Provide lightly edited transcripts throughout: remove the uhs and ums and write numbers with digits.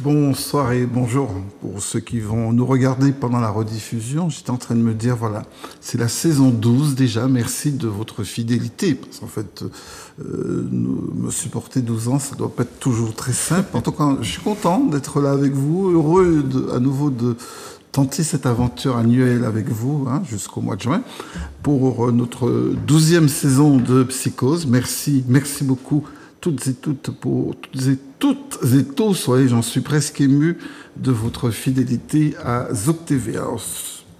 Bonsoir et bonjour pour ceux qui vont nous regarder pendant la rediffusion. J'étais en train de me dire, voilà, c'est la saison 12 déjà. Merci de votre fidélité. Parce qu'en fait, me supporter 12 ans, ça doit pas être toujours très simple. En tout cas, je suis content d'être là avec vous, heureux à nouveau de tenter cette aventure annuelle avec vous jusqu'au mois de juin pour notre 12e saison de Psychose. Merci beaucoup toutes et tous, ouais, j'en suis presque ému de votre fidélité à Zouk TV. Alors,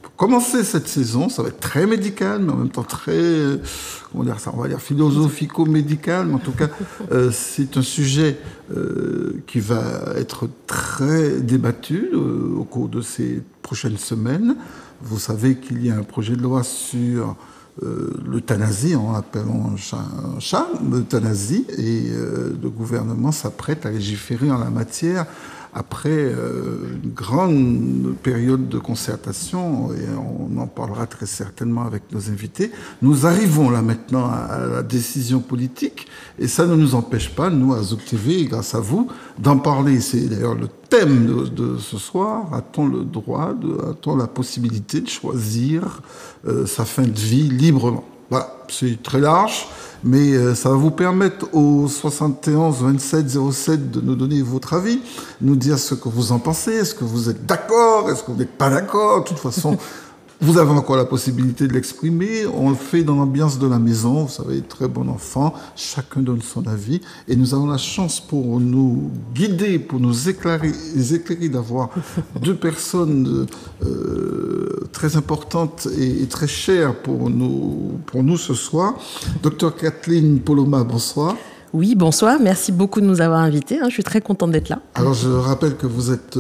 pour commencer cette saison, ça va être très médical, mais en même temps très, comment dire ça, on va dire philosophico-médical, mais en tout cas, c'est un sujet qui va être très débattu au cours de ces prochaines semaines. Vous savez qu'il y a un projet de loi sur l'euthanasie, en appelant un chat, l'euthanasie, et le gouvernement s'apprête à légiférer en la matière après une grande période de concertation, et on en parlera très certainement avec nos invités. Nous arrivons là maintenant à la décision politique, et ça ne nous empêche pas, nous, à Zouk TV, grâce à vous, d'en parler. C'est d'ailleurs le thème de ce soir. A-t-on le droit, a-t-on la possibilité de choisir sa fin de vie librement? Voilà, c'est très large, mais ça va vous permettre au 71 27 07 de nous donner votre avis, nous dire ce que vous en pensez. Est-ce que vous êtes d'accord? Est-ce que vous n'êtes pas d'accord? De toute façon, vous avez encore la possibilité de l'exprimer. On le fait dans l'ambiance de la maison. Vous savez, très bon enfant. Chacun donne son avis. Et nous avons la chance pour nous guider, pour nous éclairer d'avoir deux personnes très importantes et très chères pour nous ce soir. Docteur Kathleen Poloma, bonsoir. Oui, bonsoir. Merci beaucoup de nous avoir invités. Je suis très contente d'être là. Alors, je rappelle que vous êtes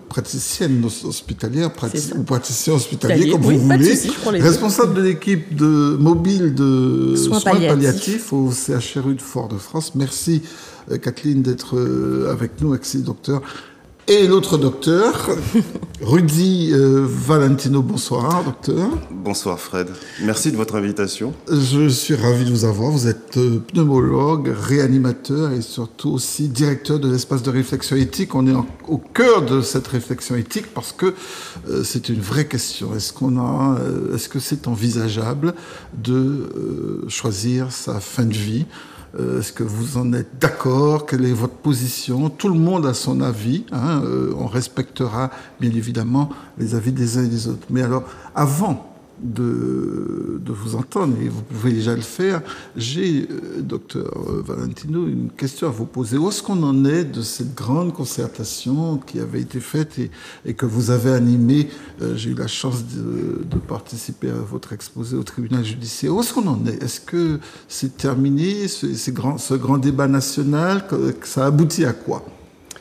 praticienne hospitalière, ou praticien hospitalier, comme vous voulez, responsable de l'équipe mobile de soins palliatifs au CHRU de Fort-de-France. Merci, Kathleen, d'être avec nous, merci, docteur. Et l'autre docteur, Rudy Valentino. Bonsoir, docteur. Bonsoir, Fred. Merci de votre invitation. Je suis ravi de vous avoir. Vous êtes pneumologue, réanimateur et surtout aussi directeur de l'espace de réflexion éthique. On est au cœur de cette réflexion éthique parce que c'est une vraie question. Est-ce que c'est envisageable de choisir sa fin de vie? Est-ce que vous en êtes d'accord? Quelle est votre position? Tout le monde a son avis. On respectera bien évidemment les avis des uns et des autres. Mais alors, avant de vous entendre, et vous pouvez déjà le faire, j'ai, docteur Valentino, une question à vous poser. Où est-ce qu'on en est de cette grande concertation qui avait été faite et que vous avez animée? J'ai eu la chance de participer à votre exposé au tribunal judiciaire. Où est-ce qu'on en est? Est-ce que c'est terminé, ce grand débat national? Ça aboutit à quoi?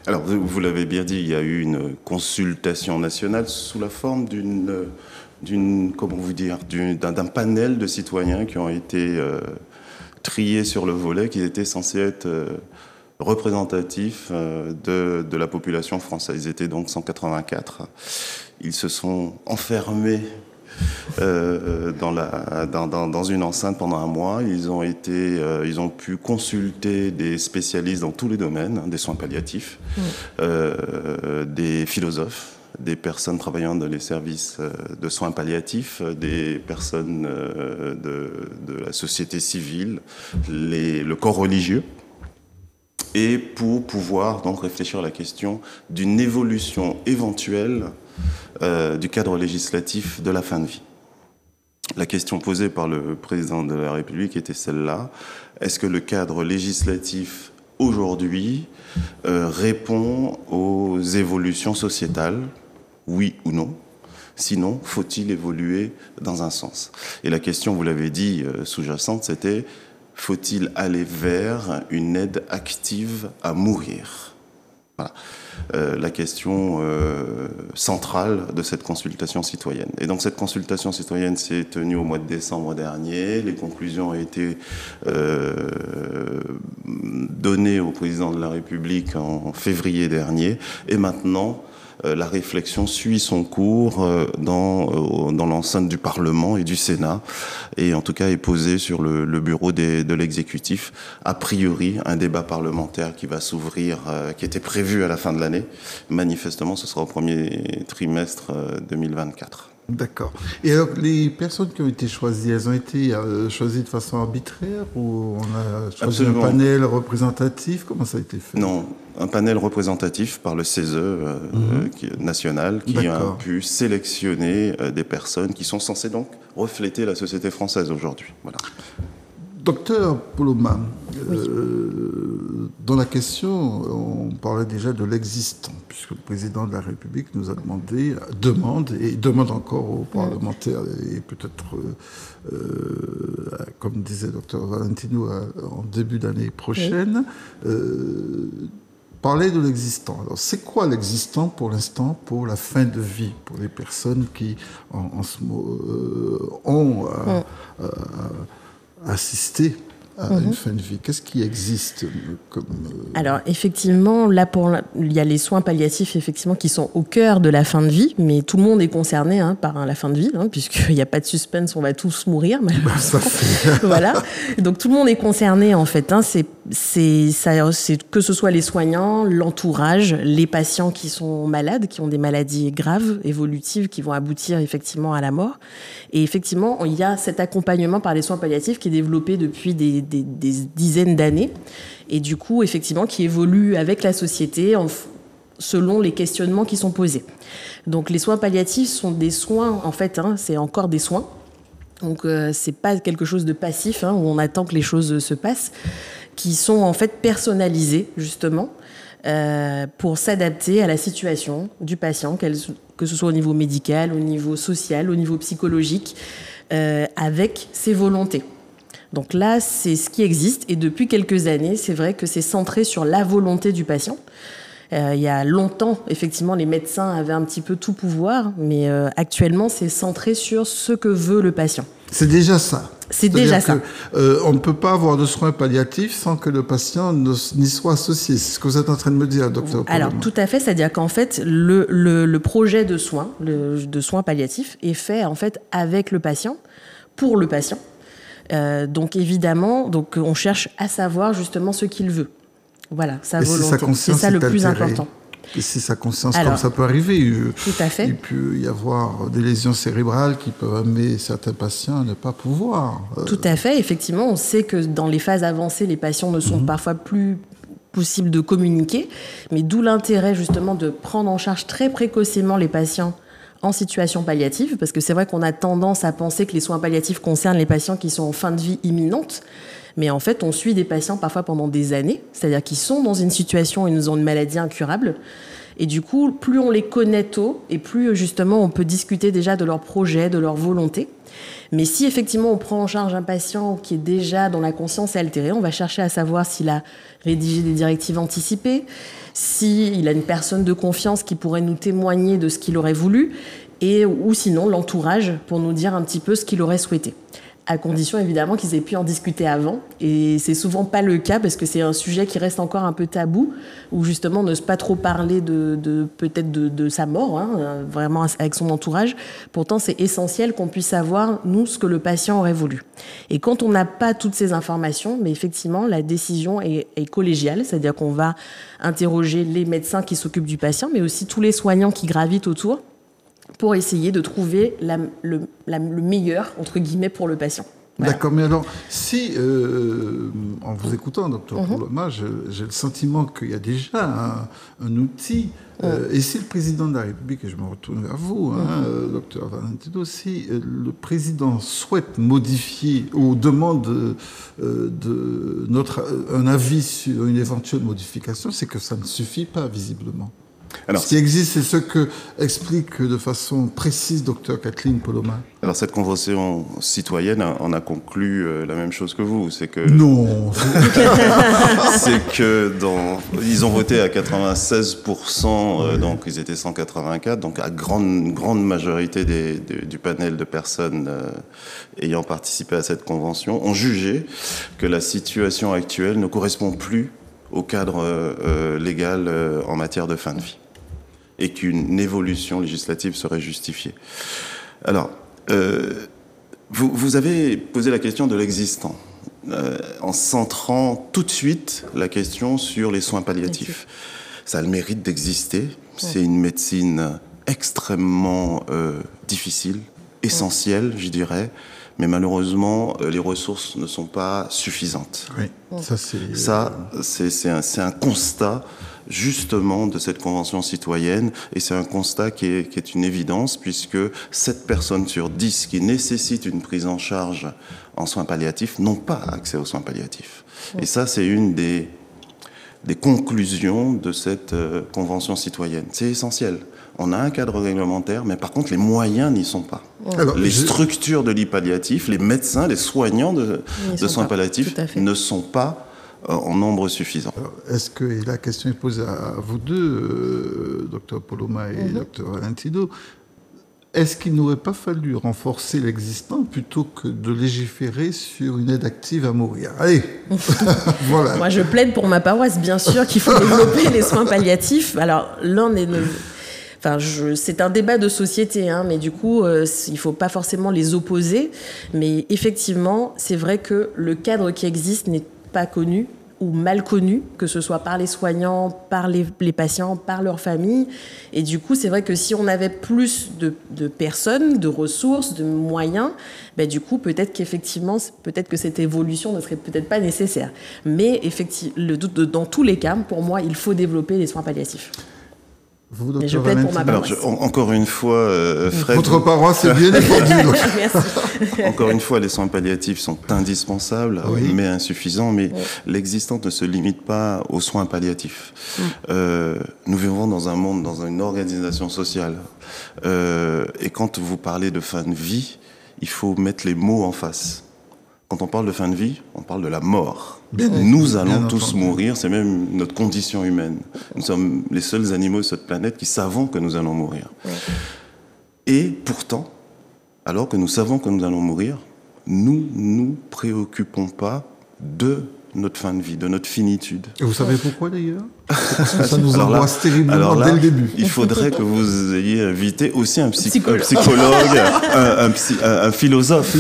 Alors, vous l'avez bien dit, il y a eu une consultation nationale sous la forme d'un panel de citoyens qui ont été triés sur le volet, qui étaient censés être représentatifs de la population française. Ils étaient donc 184. Ils se sont enfermés dans une enceinte pendant un mois. Ils ont pu consulter des spécialistes dans tous les domaines, des soins palliatifs, des philosophes, des personnes travaillant dans les services de soins palliatifs, des personnes de la société civile, le corps religieux, et pour pouvoir donc réfléchir à la question d'une évolution éventuelle du cadre législatif de la fin de vie. La question posée par le président de la République était celle-là: est-ce que le cadre législatif aujourd'hui répond aux évolutions sociétales? Oui ou non? Sinon, faut-il évoluer dans un sens? Et la question, vous l'avez dit, sous-jacente, c'était: faut-il aller vers une aide active à mourir? Voilà. La question centrale de cette consultation citoyenne. Et donc cette consultation citoyenne s'est tenue au mois de décembre dernier. Les conclusions ont été données au président de la République en février dernier. Et maintenant, la réflexion suit son cours dans l'enceinte du Parlement et du Sénat, et en tout cas est posée sur le bureau de l'exécutif. A priori, un débat parlementaire qui va s'ouvrir, qui était prévu à la fin de l'année. Manifestement, ce sera au premier trimestre 2024. D'accord. Et alors, les personnes qui ont été choisies, elles ont été choisies de façon arbitraire ou on a choisi Absolument. Un panel représentatif? Comment ça a été fait? Non, un panel représentatif par le CESE national qui a pu sélectionner des personnes qui sont censées donc refléter la société française aujourd'hui. Voilà. Docteur Poloma, dans la question, on parlait déjà de l'existant, puisque le président de la République nous a demande encore aux parlementaires, et peut-être, comme disait docteur Valentino, en début d'année prochaine, parler de l'existant. Alors, c'est quoi l'existant pour l'instant, pour la fin de vie, pour les personnes qui ont assister à une fin de vie? Qu'est-ce qui existe Alors, effectivement, là, il y a les soins palliatifs, effectivement, qui sont au cœur de la fin de vie, mais tout le monde est concerné par la fin de vie, puisqu'il n'y a pas de suspense, on va tous mourir, malheureusement. Voilà. Donc, tout le monde est concerné, en fait. C'est que ce soit les soignants, l'entourage, les patients qui sont malades, qui ont des maladies graves, évolutives, qui vont aboutir, effectivement, à la mort. Et effectivement, il y a cet accompagnement par les soins palliatifs qui est développé depuis des dizaines d'années et du coup, effectivement, qui évolue avec la société selon les questionnements qui sont posés. Donc, les soins palliatifs sont des soins, en fait, c'est encore des soins. Donc, c'est pas quelque chose de passif où on attend que les choses se passent, qui sont en fait personnalisés, justement, pour s'adapter à la situation du patient, que ce soit au niveau médical, au niveau social, au niveau psychologique, avec ses volontés. Donc là, c'est ce qui existe. Et depuis quelques années, c'est vrai que c'est centré sur la volonté du patient. Il y a longtemps, effectivement, les médecins avaient un petit peu tout pouvoir, mais actuellement, c'est centré sur ce que veut le patient. C'est déjà ça. C'est déjà ça. On ne peut pas avoir de soins palliatifs sans que le patient n'y soit associé. C'est ce que vous êtes en train de me dire, docteur. Alors, tout à fait. C'est-à-dire qu'en fait, le projet de soins, de soins palliatifs, est fait en fait avec le patient, pour le patient. Donc évidemment, on cherche à savoir justement ce qu'il veut. Voilà, sa volonté. C'est ça le plus important. Et c'est sa conscience, comme ça peut arriver. Tout à fait. Il peut y avoir des lésions cérébrales qui peuvent amener certains patients à ne pas pouvoir. Tout à fait. Effectivement, on sait que dans les phases avancées, les patients ne sont parfois plus possibles de communiquer. Mais d'où l'intérêt justement de prendre en charge très précocement les patients en situation palliative, parce que c'est vrai qu'on a tendance à penser que les soins palliatifs concernent les patients qui sont en fin de vie imminente, mais en fait, on suit des patients parfois pendant des années, c'est-à-dire qu'ils sont dans une situation où ils ont une maladie incurable, et du coup, plus on les connaît tôt, et plus justement on peut discuter déjà de leur projet, de leur volonté. Mais si effectivement on prend en charge un patient qui est déjà dont la conscience est altérée, on va chercher à savoir s'il a rédigé des directives anticipées, s'il a une personne de confiance qui pourrait nous témoigner de ce qu'il aurait voulu, ou sinon l'entourage pour nous dire un petit peu ce qu'il aurait souhaité. À condition évidemment qu'ils aient pu en discuter avant. Et c'est souvent pas le cas parce que c'est un sujet qui reste encore un peu tabou, où justement on n'ose pas trop parler peut-être de sa mort, vraiment avec son entourage. Pourtant c'est essentiel qu'on puisse savoir, nous, ce que le patient aurait voulu. Et quand on n'a pas toutes ces informations, mais effectivement la décision est collégiale, c'est-à-dire qu'on va interroger les médecins qui s'occupent du patient, mais aussi tous les soignants qui gravitent autour, pour essayer de trouver le meilleur, entre guillemets, pour le patient. Voilà. D'accord, mais alors, si, en vous écoutant, docteur Poloma, j'ai le sentiment qu'il y a déjà un outil, et si le président de la République, et je me retourne vers vous, docteur Valentino, si le président souhaite modifier ou demande un avis sur une éventuelle modification, c'est que ça ne suffit pas, visiblement. Alors, ce qui existe, c'est ce que explique de façon précise Dr Kathleen Poloma. Alors cette convention citoyenne en a conclu la même chose que vous, c'est que non, c'est que ils ont voté à 96%, donc ils étaient 184, donc à grande majorité du panel de personnes ayant participé à cette convention ont jugé que la situation actuelle ne correspond plus au cadre légal en matière de fin de vie. et qu'une évolution législative serait justifiée. Alors, vous avez posé la question de l'existant, en centrant tout de suite la question sur les soins palliatifs. Ça a le mérite d'exister. C'est une médecine extrêmement difficile, essentielle, je dirais, mais malheureusement, les ressources ne sont pas suffisantes. Oui, c'est un constat justement de cette convention citoyenne, et c'est un constat qui est une évidence, puisque 7 personnes sur 10 qui nécessitent une prise en charge en soins palliatifs n'ont pas accès aux soins palliatifs. Et ça, c'est une des conclusions de cette convention citoyenne. C'est essentiel. On a un cadre réglementaire, mais par contre, les moyens n'y sont pas. Alors, les structures de lits palliatifs, les médecins, les soignants de soins palliatifs ne sont pas en nombre suffisant. Alors, est-ce que, et la question est posée à vous deux, Dr Poloma et Dr Valentino, est-ce qu'il n'aurait pas fallu renforcer l'existant plutôt que de légiférer sur une aide active à mourir? Allez, voilà. Moi, je plaide pour ma paroisse, bien sûr, qu'il faut développer les soins palliatifs. Alors, l'un est... c'est un débat de société, hein, mais du coup, il ne faut pas forcément les opposer. Mais effectivement, c'est vrai que le cadre qui existe n'est pas connu ou mal connu, que ce soit par les soignants, par les patients, par leurs familles. Et du coup, c'est vrai que si on avait plus de personnes, de ressources, de moyens, du coup, peut-être que cette évolution ne serait peut-être pas nécessaire. Mais effectivement, dans tous les cas, pour moi, il faut développer les soins palliatifs. Vous, mais je plaide pour ma paroisse. Alors, encore une fois, Fred... Votre paroisse est bien défendue. Merci. Encore une fois, les soins palliatifs sont indispensables, mais insuffisants. Mais l'existant ne se limite pas aux soins palliatifs. Nous vivons dans un monde, dans une organisation sociale. Et quand vous parlez de fin de vie, il faut mettre les mots en face. Quand on parle de fin de vie, on parle de la mort. Nous allons tous mourir, c'est même notre condition humaine. Nous sommes les seuls animaux sur cette planète qui savons que nous allons mourir. Et pourtant, alors que nous savons que nous allons mourir, nous ne nous préoccupons pas de notre fin de vie, de notre finitude. Et vous savez pourquoi d'ailleurs? Ça nous angoisse terriblement dès le début. Il faudrait que vous ayez invité aussi un psychologue, un philosophe.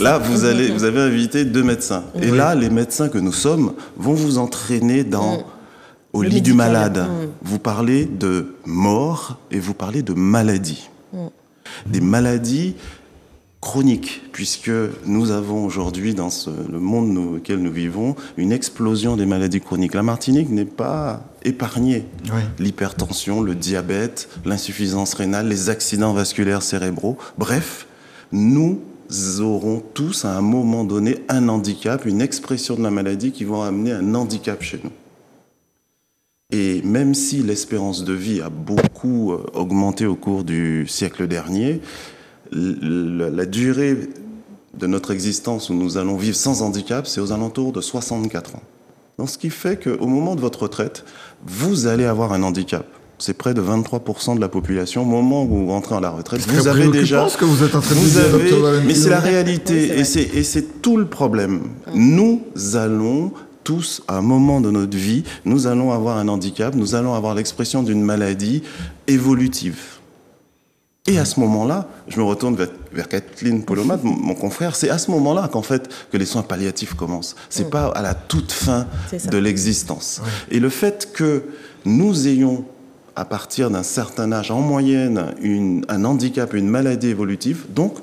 Là, vous avez invité 2 médecins. Et là, les médecins que nous sommes vont vous entraîner au lit du malade. Vous parlez de mort et vous parlez de maladie. Des maladies chronique, puisque nous avons aujourd'hui, dans le monde dans lequel nous vivons, une explosion des maladies chroniques. La Martinique n'est pas épargnée. L'hypertension, le diabète, l'insuffisance rénale, les accidents vasculaires cérébraux. Bref, nous aurons tous, à un moment donné, un handicap, une expression de la maladie qui vont amener un handicap chez nous. Et même si l'espérance de vie a beaucoup augmenté au cours du siècle dernier, la durée de notre existence où nous allons vivre sans handicap, c'est aux alentours de 64 ans. Donc, ce qui fait qu'au moment de votre retraite, vous allez avoir un handicap. C'est près de 23% de la population. Au moment où vous rentrez à la retraite, vous avez déjà... ce que vous êtes en train de dire, Dr Valentino. Mais c'est la réalité, et c'est tout le problème. Nous allons tous, à un moment de notre vie, nous allons avoir un handicap, nous allons avoir l'expression d'une maladie évolutive. Et à ce moment-là, je me retourne vers Kathleen Poloma, mon confrère, c'est à ce moment-là qu'en fait, que les soins palliatifs commencent. C'est pas à la toute fin de l'existence. Et le fait que nous ayons, à partir d'un certain âge, en moyenne, un handicap, une maladie évolutive, donc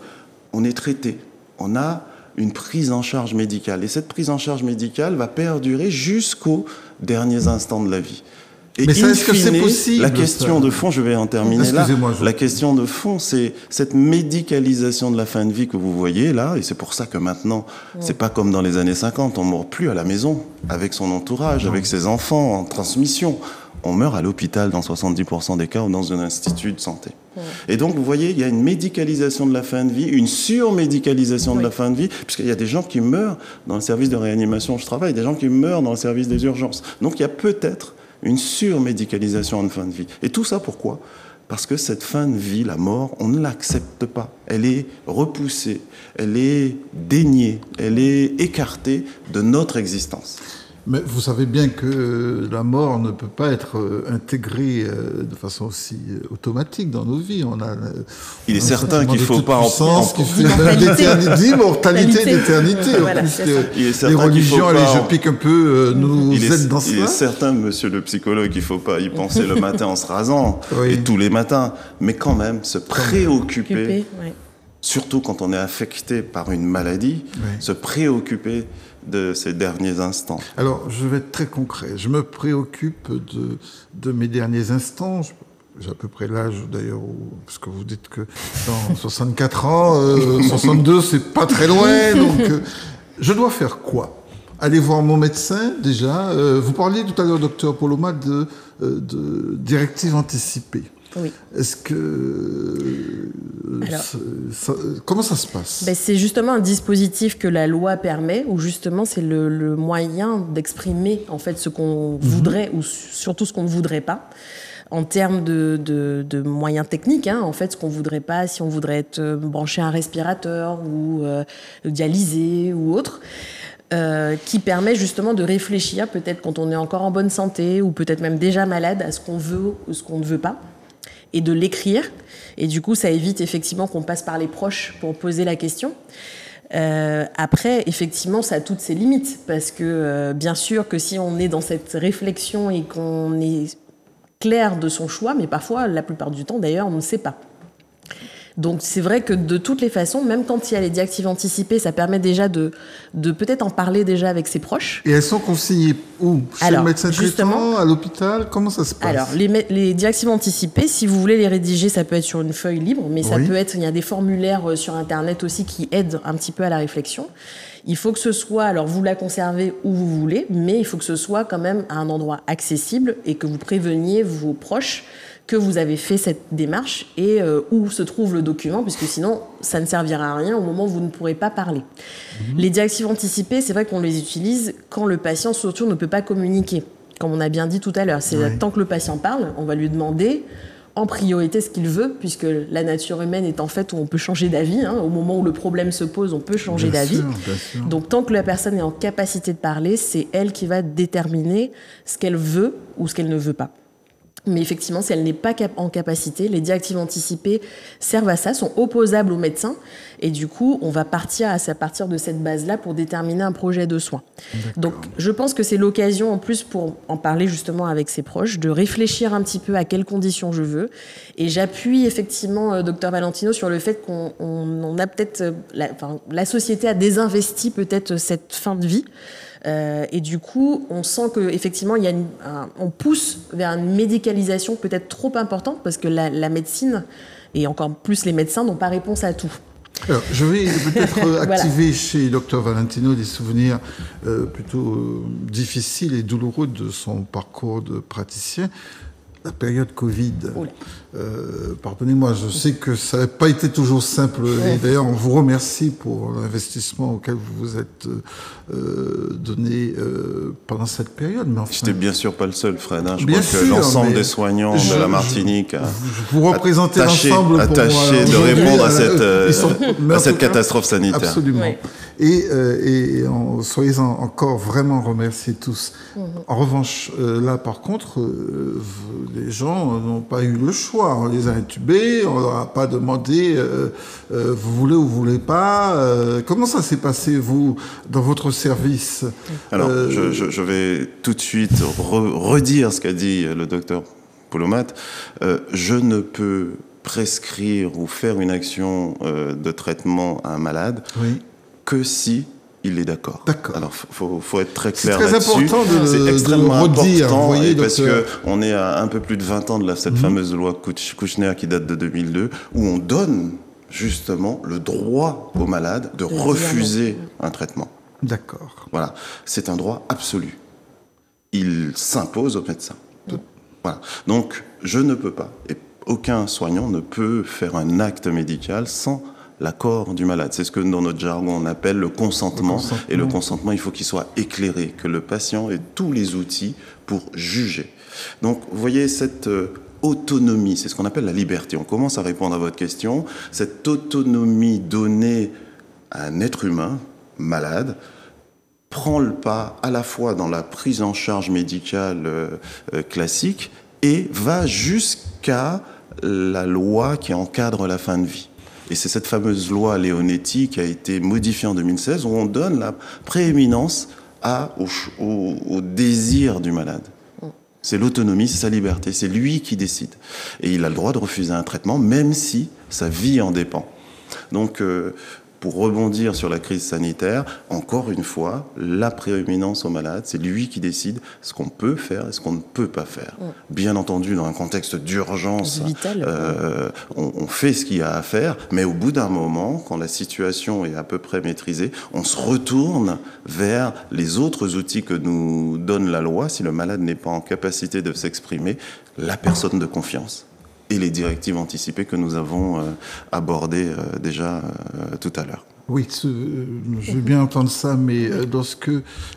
on est traité. On a une prise en charge médicale. Et cette prise en charge médicale va perdurer jusqu'aux derniers instants de la vie. Et mais est-ce que c'est possible? La question de fond, je vais en terminer là. La question de fond, c'est cette médicalisation de la fin de vie que vous voyez là, et c'est pour ça que maintenant, c'est pas comme dans les années 50, on ne meurt plus à la maison, avec son entourage, avec ses enfants, en transmission. On meurt à l'hôpital dans 70% des cas ou dans un institut de santé. Et donc, vous voyez, il y a une médicalisation de la fin de vie, une surmédicalisation de la fin de vie, puisqu'il y a des gens qui meurent dans le service de réanimation où je travaille, des gens qui meurent dans le service des urgences. Donc, il y a peut-être une surmédicalisation en fin de vie. Et tout ça, pourquoi? Parce que cette fin de vie, la mort, on ne l'accepte pas. Elle est repoussée, elle est déniée, elle est écartée de notre existence. Mais vous savez bien que la mort ne peut pas être intégrée de façon aussi automatique dans nos vies. Il est certain qu'il ne faut pas d'immortalité, d'éternité. Voilà, les religions, allez, je pique un peu, nous aident dans cela. Il est certain, monsieur le psychologue, qu'il ne faut pas y penser le matin en se rasant, et tous les matins, mais quand même se préoccuper, surtout quand on est affecté par une maladie, se préoccuper de ces derniers instants. Alors, je vais être très concret. Je me préoccupe de mes derniers instants. J'ai à peu près l'âge, d'ailleurs, parce que vous dites que dans 64 ans, 62, c'est pas très loin. Donc, je dois faire quoi? Aller voir mon médecin, déjà. Vous parliez tout à l'heure, docteur Poloma, de directives anticipées. Oui. Est-ce que... comment ça se passe? C'est justement un dispositif que la loi permet, où justement c'est le moyen d'exprimer en fait ce qu'on voudrait, ou surtout ce qu'on ne voudrait pas, en termes de moyens techniques. En fait, ce qu'on ne voudrait pas, si on voudrait être branché à un respirateur ou dialysé ou autre. Qui permet justement de réfléchir, peut-être quand on est encore en bonne santé, ou peut-être même déjà malade, à ce qu'on veut ou ce qu'on ne veut pas, et de l'écrire. Et du coup, ça évite effectivement qu'on passe par les proches pour poser la question. Après, effectivement, ça a toutes ses limites, parce que bien sûr que si on est dans cette réflexion et qu'on est clair de son choix, mais parfois, la plupart du temps d'ailleurs, on ne sait pas. Donc c'est vrai que de toutes les façons, même quand il y a les directives anticipées, ça permet déjà de peut-être en parler déjà avec ses proches. Et elles sont consignées où? Chez le médecin traitant, à l'hôpital? Comment ça se passe? Alors, les directives anticipées, si vous voulez les rédiger, ça peut être sur une feuille libre, mais ça peut être, il y a des formulaires sur Internet aussi qui aident un petit peu à la réflexion. Il faut que ce soit, alors vous la conservez où vous voulez, mais il faut que ce soit quand même à un endroit accessible et que vous préveniez vos proches que vous avez fait cette démarche et où se trouve le document, puisque sinon, ça ne servira à rien au moment où vous ne pourrez pas parler. Les directives anticipées, c'est vrai qu'on les utilise quand le patient, surtout, ne peut pas communiquer. Comme on a bien dit tout à l'heure, c'est tant que le patient parle, on va lui demander en priorité ce qu'il veut, puisque la nature humaine est en fait où on peut changer d'avis. Au moment où le problème se pose, on peut changer d'avis. Donc, tant que la personne est en capacité de parler, c'est elle qui va déterminer ce qu'elle veut ou ce qu'elle ne veut pas. Mais effectivement, si elle n'est pas en capacité, les directives anticipées servent à ça, sont opposables au médecin. Et du coup, on va partir à partir de cette base-là pour déterminer un projet de soins. Donc, je pense que c'est l'occasion, en plus, pour en parler justement avec ses proches, de réfléchir un petit peu à quelles conditions je veux. Et j'appuie effectivement, Dr Valentino, sur le fait qu'on a peut-être... la société a désinvesti peut-être cette fin de vie. Et du coup, on sent qu'effectivement, on pousse vers une médicalisation peut-être trop importante parce que la médecine, et encore plus les médecins, n'ont pas réponse à tout. Alors, je vais peut-être activer chez Dr Valentino des souvenirs plutôt difficiles et douloureux de son parcours de praticien. La période Covid. Pardonnez-moi, je sais que ça n'a pas été toujours simple. Et d'ailleurs, on vous remercie pour l'investissement auquel vous vous êtes donné pendant cette période. Mais enfin, j'étais bien sûr pas le seul, Fred. Je crois que l'ensemble des soignants de la Martinique vous représentez l'ensemble attaché de répondre à cette catastrophe sanitaire. Absolument. Et soyez encore vraiment remerciés tous. En revanche, là, par contre, les gens n'ont pas eu le choix. On les a intubés, on leur a pas demandé vous voulez ou vous voulez pas. Comment ça s'est passé, vous, dans votre service? Alors, je vais tout de suite redire ce qu'a dit le docteur Polomat. Je ne peux prescrire ou faire une action de traitement à un malade que si il est d'accord. Alors, faut être très clair là-dessus. C'est très important c'est extrêmement redire, important, voyez, parce qu'on est à un peu plus de 20 ans de cette fameuse loi Kouchner qui date de 2002, où on donne justement le droit aux malades de refuser un traitement. D'accord. Voilà, c'est un droit absolu. Il s'impose au médecin. Voilà. Donc, je ne peux pas, et aucun soignant ne peut faire un acte médical sans l'accord du malade. C'est ce que dans notre jargon on appelle le consentement. Et le consentement, il faut qu'il soit éclairé, que le patient ait tous les outils pour juger. Donc, vous voyez, cette autonomie, c'est ce qu'on appelle la liberté. On commence à répondre à votre question. Cette autonomie donnée à un être humain malade prend le pas à la fois dans la prise en charge médicale classique et va jusqu'à la loi qui encadre la fin de vie. Et c'est cette fameuse loi Leonetti qui a été modifiée en 2016 où on donne la prééminence au désir du malade. C'est l'autonomie, c'est sa liberté, c'est lui qui décide. Et il a le droit de refuser un traitement même si sa vie en dépend. Donc, pour rebondir sur la crise sanitaire, encore une fois, la prééminence au malade, c'est lui qui décide ce qu'on peut faire et ce qu'on ne peut pas faire. Bien entendu, dans un contexte d'urgence, on fait ce qu'il y a à faire, mais au bout d'un moment, quand la situation est à peu près maîtrisée, on se retourne vers les autres outils que nous donne la loi, si le malade n'est pas en capacité de s'exprimer, la personne de confiance. Et les directives anticipées que nous avons abordées déjà tout à l'heure. Oui, je veux bien entendre ça, mais lorsque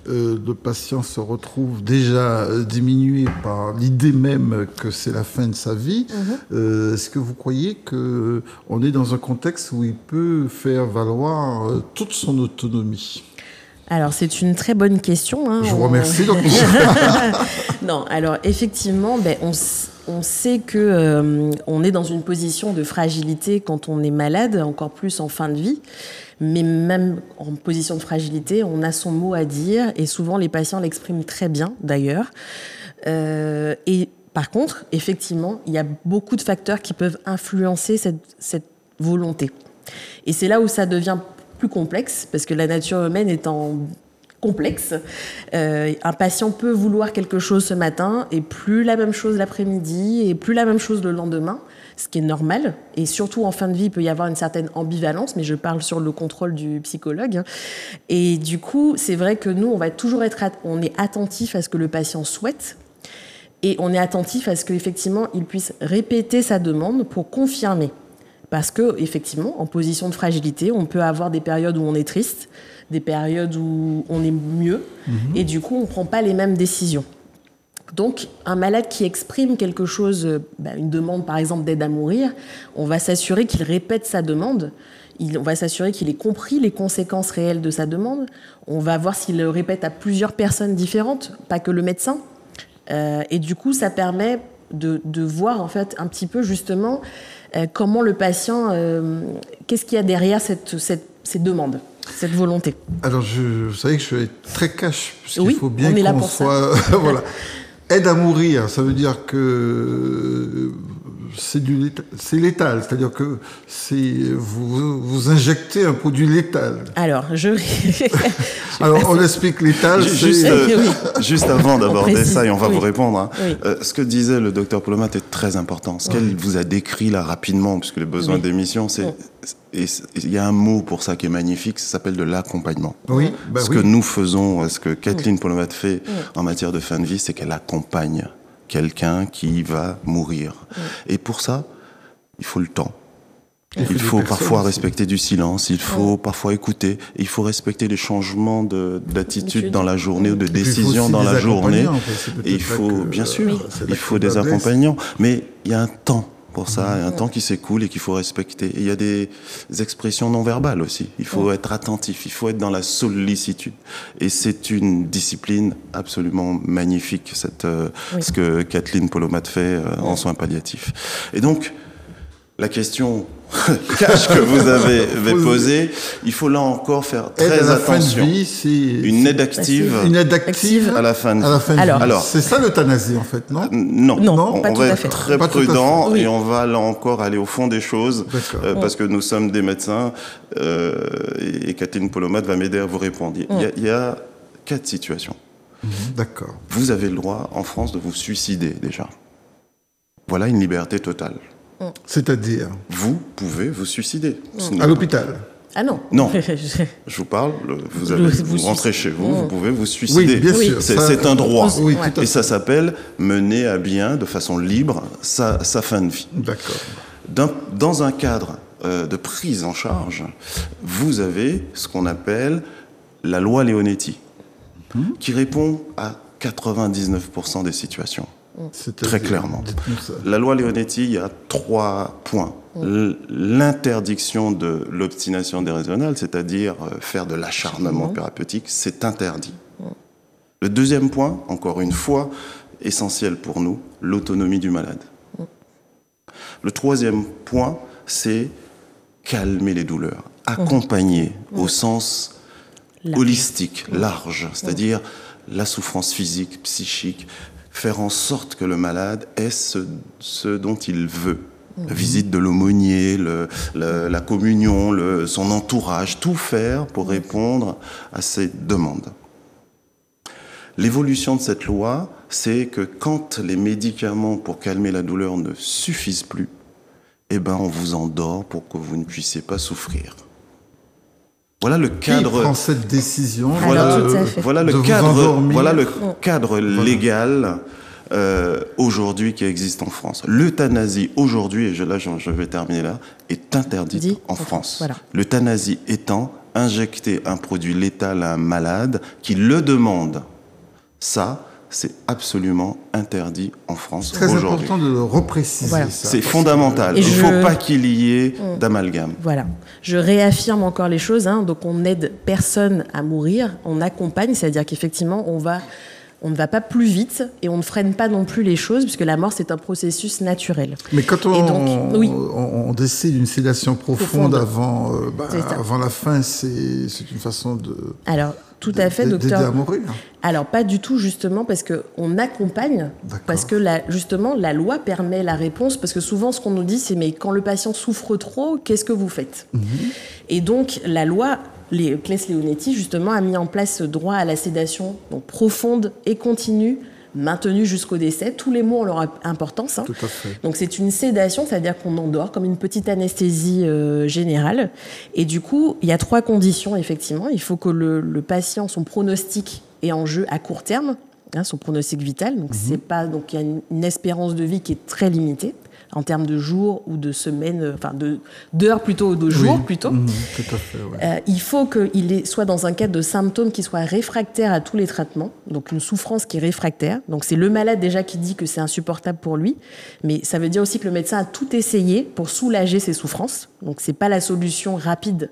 le patient se retrouve déjà diminué par l'idée même que c'est la fin de sa vie, est-ce que vous croyez qu'on est dans un contexte où il peut faire valoir toute son autonomie ? Alors, c'est une très bonne question. Hein. Je vous remercie. Donc. Non, alors effectivement, on sait que on est dans une position de fragilité quand on est malade, encore plus en fin de vie. Mais même en position de fragilité, on a son mot à dire et souvent les patients l'expriment très bien d'ailleurs. Et par contre, effectivement, il y a beaucoup de facteurs qui peuvent influencer cette volonté. Et c'est là où ça devient plus complexe, parce que la nature humaine étant complexe, un patient peut vouloir quelque chose ce matin et plus la même chose l'après-midi et plus la même chose le lendemain, ce qui est normal. Et surtout en fin de vie, il peut y avoir une certaine ambivalence, mais je parle sur le contrôle du psychologue. Et du coup, c'est vrai que nous, on va toujours on est attentif à ce que le patient souhaite et on est attentif à ce qu'effectivement, il puisse répéter sa demande pour confirmer. Parce que, effectivement, en position de fragilité, on peut avoir des périodes où on est triste, des périodes où on est mieux, et du coup, on ne prend pas les mêmes décisions. Donc, un malade qui exprime quelque chose, une demande, par exemple, d'aide à mourir, on va s'assurer qu'il répète sa demande, on va s'assurer qu'il ait compris les conséquences réelles de sa demande, on va voir s'il le répète à plusieurs personnes différentes, pas que le médecin, et du coup, ça permet de voir, en fait, un petit peu, justement, comment le patient, qu'est-ce qu'il y a derrière ces demandes, cette volonté. Alors, vous savez que je vais être très cash, puisqu'il oui, faut bien qu'on soit... voilà. Aide à mourir, ça veut dire que c'est létal, c'est-à-dire que vous injectez un produit létal. Alors, alors, on explique létal. Juste avant d'aborder ça, et on va vous répondre. Hein. Oui. Ce que disait le docteur Polomat est très important. Ce qu'elle vous a décrit là rapidement, puisque les besoins d'émission, et il y a un mot pour ça qui est magnifique, ça s'appelle de l'accompagnement. Oui, que nous faisons, ce que Kathleen Polomat fait en matière de fin de vie, c'est qu'elle accompagne quelqu'un qui va mourir. Et pour ça, il faut le temps. Il faut parfois respecter du silence, il faut parfois écouter, il faut respecter les changements d'attitude dans la journée ou de décision dans la journée. Et il faut, bien sûr, il faut des accompagnants. Mais il y a un temps pour ça, un temps qui s'écoule et qu'il faut respecter. Et il y a des expressions non verbales aussi. Il faut être attentif, il faut être dans la sollicitude. Et c'est une discipline absolument magnifique, ce que Kathleen Polomat fait en soins palliatifs. Et donc, la question cash que vous avez posée, il faut là encore faire très attention. Une aide active à la fin de vie. Alors, c'est ça l'euthanasie en fait, non ? Non, on va être très prudent et on va là encore aller au fond des choses parce que nous sommes des médecins et Kathleen Polomat va m'aider à vous répondre. Il y a 4 situations. D'accord. Vous avez le droit en France de vous suicider déjà. Voilà une liberté totale. C'est-à-dire ? Vous pouvez vous suicider. À l'hôpital ? Ah non. Non. Je vous parle, vous rentrez chez vous, vous pouvez vous suicider. Oui, bien sûr. C'est un droit. Oui, et ça s'appelle mener à bien, de façon libre, sa fin de vie. D'accord. Dans un cadre de prise en charge, vous avez ce qu'on appelle la loi Leonetti, qui répond à 99% des situations. Très clairement. La loi Leonetti, il y a 3 points. L'interdiction de l'obstination déraisonnable, c'est-à-dire faire de l'acharnement thérapeutique, c'est interdit. Le deuxième point, encore une fois, essentiel pour nous, l'autonomie du malade. Le troisième point, c'est calmer les douleurs, accompagner au sens holistique, large, c'est-à-dire la souffrance physique, psychique, faire en sorte que le malade ait ce dont il veut. La visite de l'aumônier, la communion, son entourage, tout faire pour répondre à ces demandes. L'évolution de cette loi, c'est que quand les médicaments pour calmer la douleur ne suffisent plus, eh ben on vous endort pour que vous ne puissiez pas souffrir. Voilà le cadre. Qui prend cette décision? Voilà le cadre légal aujourd'hui qui existe en France. L'euthanasie aujourd'hui, et là je vais terminer là, est interdite en France. Voilà. L'euthanasie étant injecter un produit létal à un malade qui le demande. Ça, c'est absolument interdit en France aujourd'hui. Très important de le repréciser. Voilà. Ça. C'est fondamental. Il ne faut pas qu'il y ait d'amalgame. Voilà. Je réaffirme encore les choses. Donc, on n'aide personne à mourir. On accompagne, c'est-à-dire qu'effectivement, on ne va pas plus vite et on ne freine pas non plus les choses, puisque la mort, c'est un processus naturel. Mais quand on décide d'une sédation profonde avant la fin, c'est une façon de... Alors, tout à fait, docteur. D'aider à mourir. Alors, pas du tout, justement, parce qu'on accompagne, parce que justement, la loi permet la réponse, parce que souvent, ce qu'on nous dit, c'est « mais quand le patient souffre trop, qu'est-ce que vous faites ?» Et donc, la loi, Claes Leonetti, justement, a mis en place ce droit à la sédation donc profonde et continue, maintenue jusqu'au décès. Tous les mots ont leur importance. Tout à fait. Donc, c'est une sédation, c'est-à-dire qu'on endort comme une petite anesthésie générale. Et du coup, il y a 3 conditions, effectivement. Il faut que le patient, son pronostic est en jeu à court terme, son pronostic vital. Donc, c'est pas, donc il y a une espérance de vie qui est très limitée en termes de jours ou de semaines, enfin d'heures plutôt ou de jours plutôt. Tout à fait, ouais. Il faut qu'il soit dans un cadre de symptômes qui soient réfractaires à tous les traitements, donc une souffrance qui est réfractaire. Donc c'est le malade déjà qui dit que c'est insupportable pour lui, mais ça veut dire aussi que le médecin a tout essayé pour soulager ses souffrances. Donc c'est pas la solution rapide.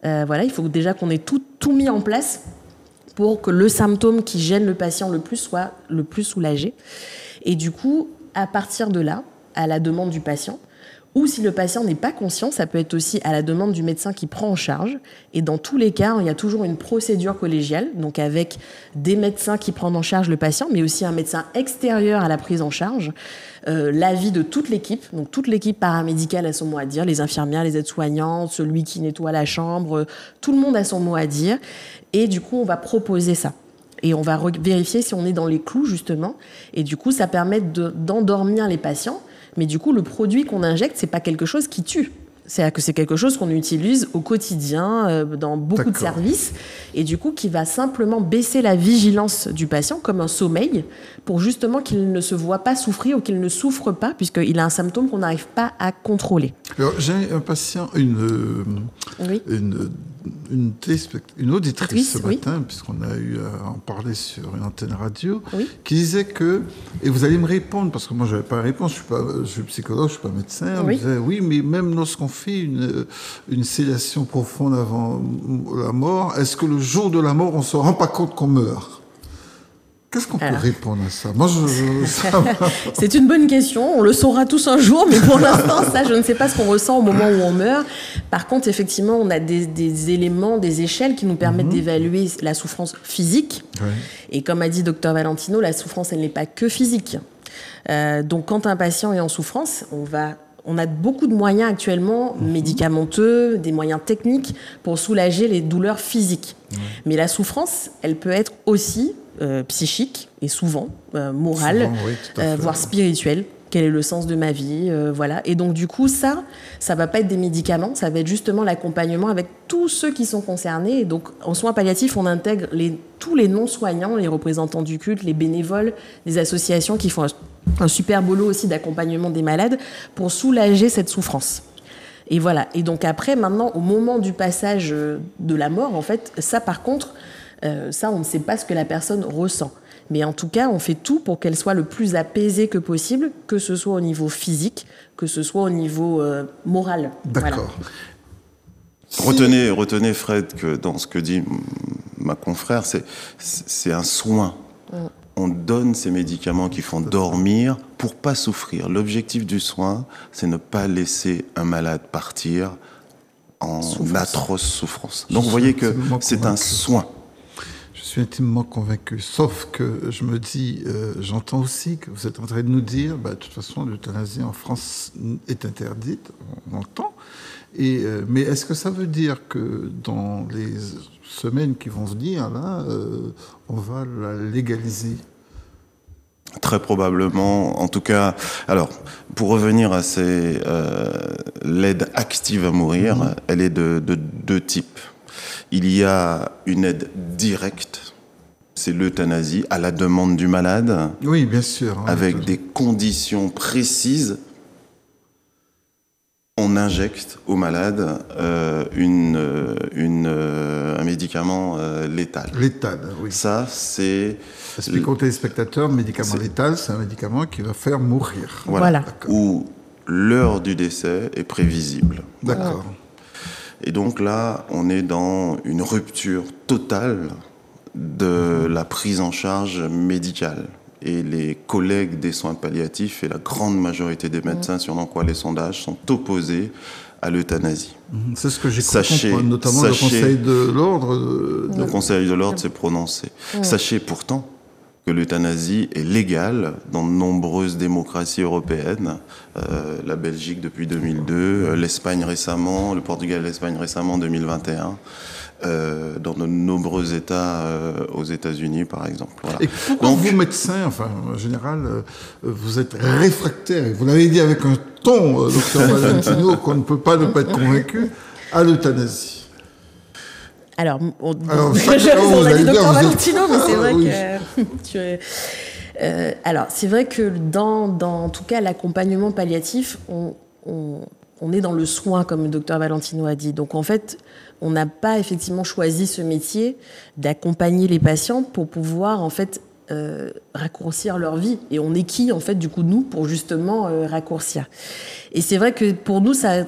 Il faut déjà qu'on ait tout mis en place pour que le symptôme qui gêne le patient le plus soit le plus soulagé. Et du coup, à partir de là, à la demande du patient, ou si le patient n'est pas conscient, ça peut être aussi à la demande du médecin qui prend en charge. Et dans tous les cas, il y a toujours une procédure collégiale, donc avec des médecins qui prennent en charge le patient, mais aussi un médecin extérieur à la prise en charge, l'avis de toute l'équipe, donc toute l'équipe paramédicale a son mot à dire, les infirmières, les aides-soignantes, celui qui nettoie la chambre, tout le monde a son mot à dire. Et du coup, on va proposer ça. Et on va vérifier si on est dans les clous, justement. Et du coup, ça permet d'endormir les patients. Mais du coup, le produit qu'on injecte, c'est pas quelque chose qui tue. C'est-à-dire que c'est quelque chose qu'on utilise au quotidien, dans beaucoup de services, et du coup, qui va simplement baisser la vigilance du patient, comme un sommeil, pour justement qu'il ne se voit pas souffrir ou qu'il ne souffre pas, puisqu'il a un symptôme qu'on n'arrive pas à contrôler. Alors, j'ai un patient, une auditrice ce matin, puisqu'on a eu à en parler sur une antenne radio, qui disait que, et vous allez me répondre, parce que moi je n'avais pas la réponse, je suis psychologue, je ne suis pas médecin, elle me disait, oui, mais même lorsqu'on fait une sédation profonde avant la mort, est-ce que le jour de la mort, on ne se rend pas compte qu'on meurt ? Qu'est-ce qu'on peut répondre à ça ? Moi, c'est une bonne question. On le saura tous un jour, mais pour l'instant, ça, je ne sais pas ce qu'on ressent au moment où on meurt. Par contre, effectivement, on a des éléments, des échelles qui nous permettent d'évaluer la souffrance physique. Ouais. Et comme a dit Dr Valentino, la souffrance, elle n'est pas que physique. Donc, quand un patient est en souffrance, on a beaucoup de moyens actuellement, médicamenteux, des moyens techniques pour soulager les douleurs physiques. Mais la souffrance, elle peut être aussi psychique et souvent morale, voire spirituelle. Quel est le sens de ma vie, voilà. Et donc du coup, ça va pas être des médicaments, ça va être justement l'accompagnement avec tous ceux qui sont concernés. Et donc en soins palliatifs, on intègre tous les non-soignants, les représentants du culte, les bénévoles, les associations qui font un super boulot aussi d'accompagnement des malades pour soulager cette souffrance. Et voilà. Et donc après, maintenant, au moment du passage de la mort, en fait, ça par contre, ça on ne sait pas ce que la personne ressent. Mais en tout cas, on fait tout pour qu'elle soit le plus apaisée que possible, que ce soit au niveau physique, que ce soit au niveau moral. D'accord. Voilà. Retenez, Fred, que dans ce que dit ma confrère, c'est un soin. On donne ces médicaments qui font dormir pour pas souffrir. L'objectif du soin, c'est ne pas laisser un malade partir en atroce souffrance. Donc vous voyez que c'est un soin. Je suis intimement convaincu, sauf que je me dis, j'entends aussi que vous êtes en train de nous dire, de toute façon, l'euthanasie en France est interdite, on entend. Mais est-ce que ça veut dire que dans les semaines qui vont venir, là, on va la légaliser ? Très probablement. En tout cas, alors, pour revenir à l'aide active à mourir, elle est de deux types. Il y a une aide directe, c'est l'euthanasie, à la demande du malade. Oui, bien sûr. Avec des conditions précises. On injecte au malade un médicament létal. Létal, oui. Ça, c'est... Expliquons aux téléspectateurs, médicament létal, c'est un médicament qui va faire mourir. Voilà. Où l'heure du décès est prévisible. D'accord. Et donc là, on est dans une rupture totale de la prise en charge médicale. Et les collègues des soins palliatifs et la grande majorité des médecins, si on en croit les sondages, sont opposés à l'euthanasie. C'est ce que j'ai compris, notamment le Conseil de l'Ordre. Le Conseil de l'Ordre s'est prononcé. Sachez pourtant que l'euthanasie est légale dans de nombreuses démocraties européennes. La Belgique depuis 2002, l'Espagne récemment, le Portugal et l'Espagne récemment en 2021. Dans de nombreux États aux États-Unis, par exemple. Voilà. Et pourquoi vous, médecins, enfin, en général, vous êtes réfractaires, vous l'avez dit avec un ton, docteur Valentino, qu'on ne peut pas ne pas être convaincu, à l'euthanasie. Alors on a dit docteur Valentino, mais c'est vrai que... alors, c'est vrai que dans en tout cas, l'accompagnement palliatif, on est dans le soin, comme le docteur Valentino a dit. Donc, en fait, on n'a pas effectivement choisi ce métier d'accompagner les patients pour pouvoir, en fait, raccourcir leur vie. Et on est qui, en fait, du coup, nous, pour justement raccourcir. Et c'est vrai que pour nous, ça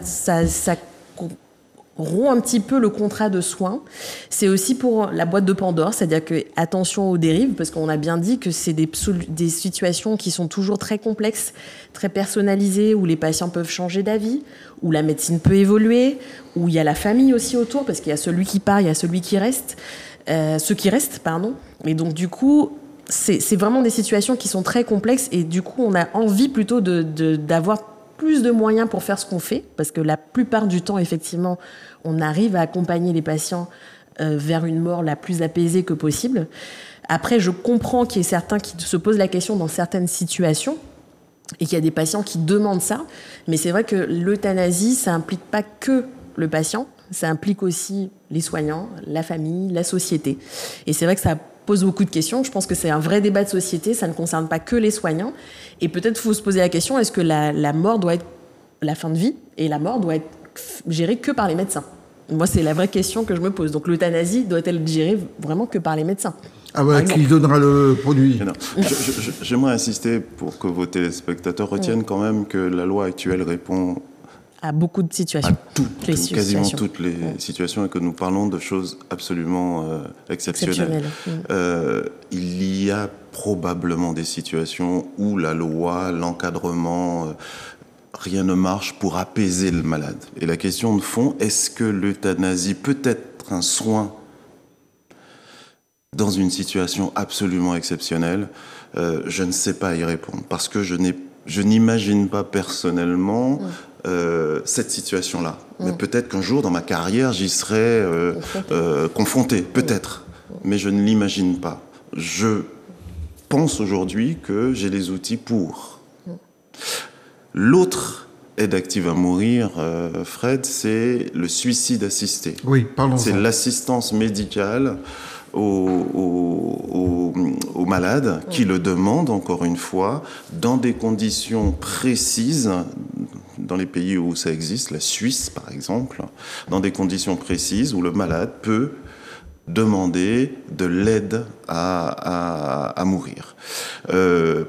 rompt un petit peu le contrat de soins. C'est aussi pour la boîte de Pandore, c'est-à-dire que attention aux dérives, parce qu'on a bien dit que c'est des situations qui sont toujours très complexes, très personnalisées, où les patients peuvent changer d'avis, où la médecine peut évoluer, où il y a la famille aussi autour, parce qu'il y a celui qui part, il y a celui qui reste, ceux qui restent, pardon. Et donc du coup, c'est vraiment des situations qui sont très complexes, et du coup, on a envie plutôt d'avoir plus de moyens pour faire ce qu'on fait, parce que la plupart du temps, effectivement, on arrive à accompagner les patients vers une mort la plus apaisée que possible. Après, je comprends qu'il y ait certains qui se posent la question dans certaines situations et qu'il y a des patients qui demandent ça, mais c'est vrai que l'euthanasie, ça implique pas que le patient, ça implique aussi les soignants, la famille, la société. Et c'est vrai que ça pose beaucoup de questions. Je pense que c'est un vrai débat de société. Ça ne concerne pas que les soignants. Et peut-être faut se poser la question, est-ce que la mort doit être la fin de vie et la mort doit être gérée que par les médecins? Moi, c'est la vraie question que je me pose. Donc l'euthanasie doit-elle être gérée vraiment que par les médecins? Ah ouais, qui donnera le produit? J'aimerais insister pour que vos téléspectateurs retiennent quand même que la loi actuelle répond à beaucoup de situations. Quasiment toutes les situations, et que nous parlons de choses absolument exceptionnelles. Il y a probablement des situations où la loi, l'encadrement, rien ne marche pour apaiser le malade. Et la question de fond, est-ce que l'euthanasie peut être un soin dans une situation absolument exceptionnelle? Je ne sais pas y répondre, parce que je n'imagine pas personnellement cette situation-là. Mais peut-être qu'un jour, dans ma carrière, j'y serai confronté, peut-être. Mais je ne l'imagine pas. Je pense aujourd'hui que j'ai les outils pour. L'autre aide active à mourir, Fred, c'est le suicide assisté. Oui, parlons-en. C'est l'assistance médicale aux malades qui le demandent, encore une fois, dans des conditions précises, dans les pays où ça existe, la Suisse par exemple, dans des conditions précises où le malade peut demander de l'aide à mourir.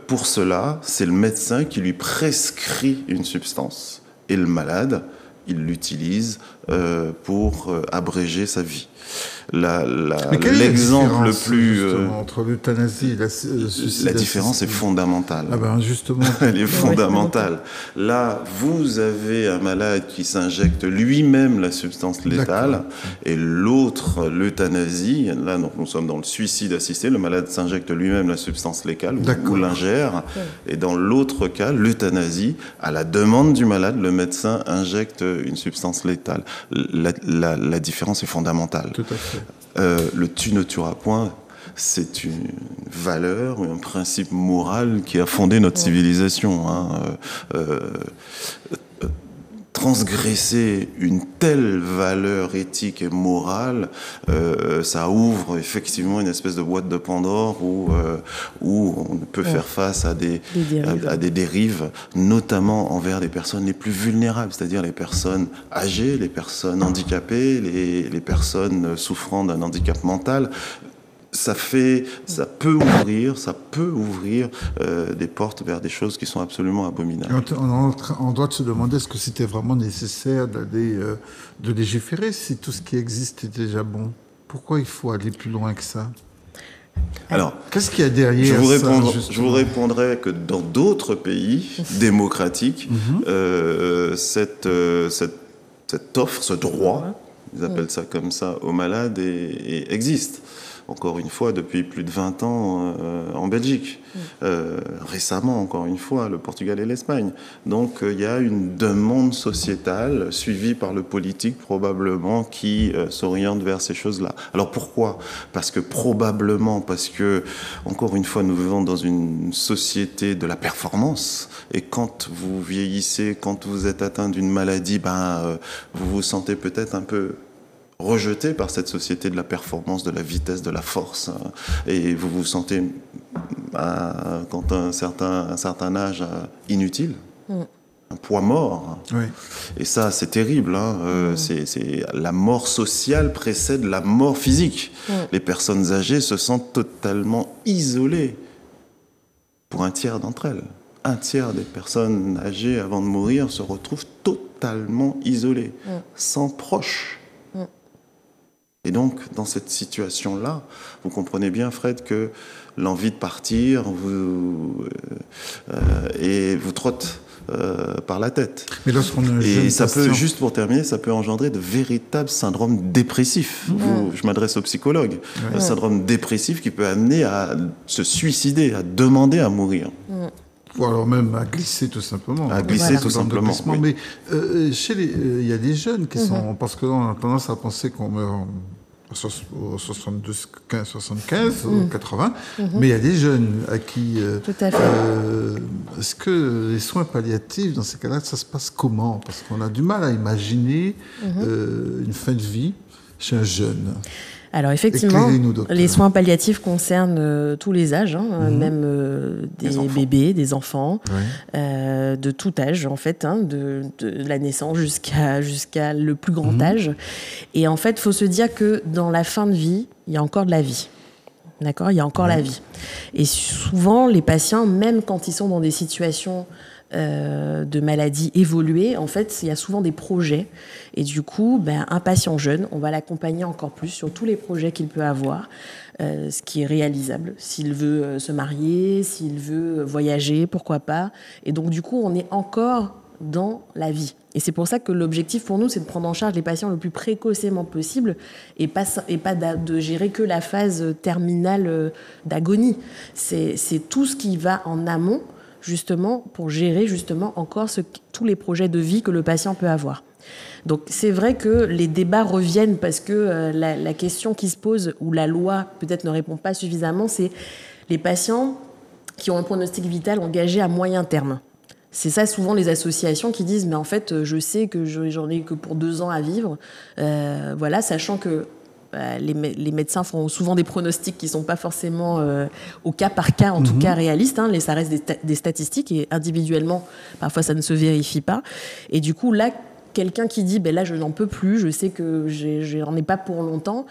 Pour cela, c'est le médecin qui lui prescrit une substance. Et le malade, il l'utilise pour abréger sa vie. L'exemple le plus... entre l'euthanasie et le suicide la différence est fondamentale. Ah ben justement. Elle est fondamentale. Là, vous avez un malade qui s'injecte lui-même la substance létale, et l'autre, l'euthanasie, là donc, nous sommes dans le suicide assisté, le malade s'injecte lui-même la substance létale ou l'ingère, et dans l'autre cas, l'euthanasie, à la demande du malade, le médecin injecte une substance létale. La différence est fondamentale. Tout à fait. Le tu ne tueras point, c'est une valeur, un principe moral qui a fondé notre civilisation. Transgresser une telle valeur éthique et morale, ça ouvre effectivement une espèce de boîte de Pandore où on peut faire face à des dérives, notamment envers les personnes les plus vulnérables, c'est-à-dire les personnes âgées, les personnes handicapées, les personnes souffrant d'un handicap mental. Ça peut ouvrir des portes vers des choses qui sont absolument abominables. On doit se demander est-ce que c'était vraiment nécessaire de légiférer si tout ce qui existe est déjà bon. Pourquoi il faut aller plus loin que ça? Alors, qu'est-ce qu'il y a derrière je vous répondrai que dans d'autres pays démocratiques, cette offre, ce droit, ils appellent ça comme ça, aux malades, existe. Encore une fois, depuis plus de 20 ans en Belgique. Récemment, encore une fois, le Portugal et l'Espagne. Donc, il y a une demande sociétale suivie par le politique, probablement, qui s'oriente vers ces choses-là. Alors, pourquoi ? Parce que, encore une fois, nous vivons dans une société de la performance. Et quand vous vieillissez, quand vous êtes atteint d'une maladie, vous vous sentez peut-être un peu rejeté par cette société de la performance, de la vitesse, de la force, et vous vous sentez, quand un certain âge, inutile, un poids mort. Oui. Et ça, c'est terrible. C'est la mort sociale précède la mort physique. Les personnes âgées se sentent totalement isolées pour un tiers d'entre elles. Un tiers des personnes âgées avant de mourir se retrouvent totalement isolées, sans proches. Et donc, dans cette situation-là, vous comprenez bien, Fred, que l'envie de partir vous trotte par la tête. Mais lorsqu'on a et ça peut, juste pour terminer, ça peut engendrer de véritables syndromes dépressifs. Je m'adresse aux psychologues. Un syndrome dépressif qui peut amener à se suicider, à demander à mourir. Ou alors même à glisser tout simplement. À glisser tout simplement. Oui. Mais il y a des jeunes qui sont... Parce qu'on a tendance à penser qu'on meurt au 72, 75 ou 80, mais il y a des jeunes à qui... Tout à fait. Est-ce que les soins palliatifs, dans ces cas-là, ça se passe comment? Parce qu'on a du mal à imaginer une fin de vie chez un jeune. Alors effectivement, les soins palliatifs concernent tous les âges, même des bébés, des enfants, de tout âge en fait, de la naissance jusqu'à le plus grand âge. Et en fait, il faut se dire que dans la fin de vie, il y a encore de la vie. D'accord ? Il y a encore la vie. Et souvent, les patients, même quand ils sont dans des situations de maladies évoluées, en fait, il y a souvent des projets. Et du coup, un patient jeune, on va l'accompagner encore plus sur tous les projets qu'il peut avoir, ce qui est réalisable. S'il veut se marier, s'il veut voyager, pourquoi pas. Et donc, du coup, on est encore dans la vie. Et c'est pour ça que l'objectif pour nous, c'est de prendre en charge les patients le plus précocement possible et pas de gérer que la phase terminale d'agonie. C'est tout ce qui va en amont, justement, pour gérer justement encore tous les projets de vie que le patient peut avoir. Donc c'est vrai que les débats reviennent parce que la question qui se pose, où la loi peut-être ne répond pas suffisamment, c'est les patients qui ont un pronostic vital engagé à moyen terme. C'est ça souvent les associations qui disent mais en fait je sais que j'en ai que pour 2 ans à vivre, sachant que les médecins font souvent des pronostics qui ne sont pas forcément au cas par cas, en tout cas réalistes. Ça reste des statistiques et individuellement, parfois ça ne se vérifie pas. Et du coup, là, quelqu'un qui dit là je n'en peux plus, je sais que j'en ai pas pour longtemps,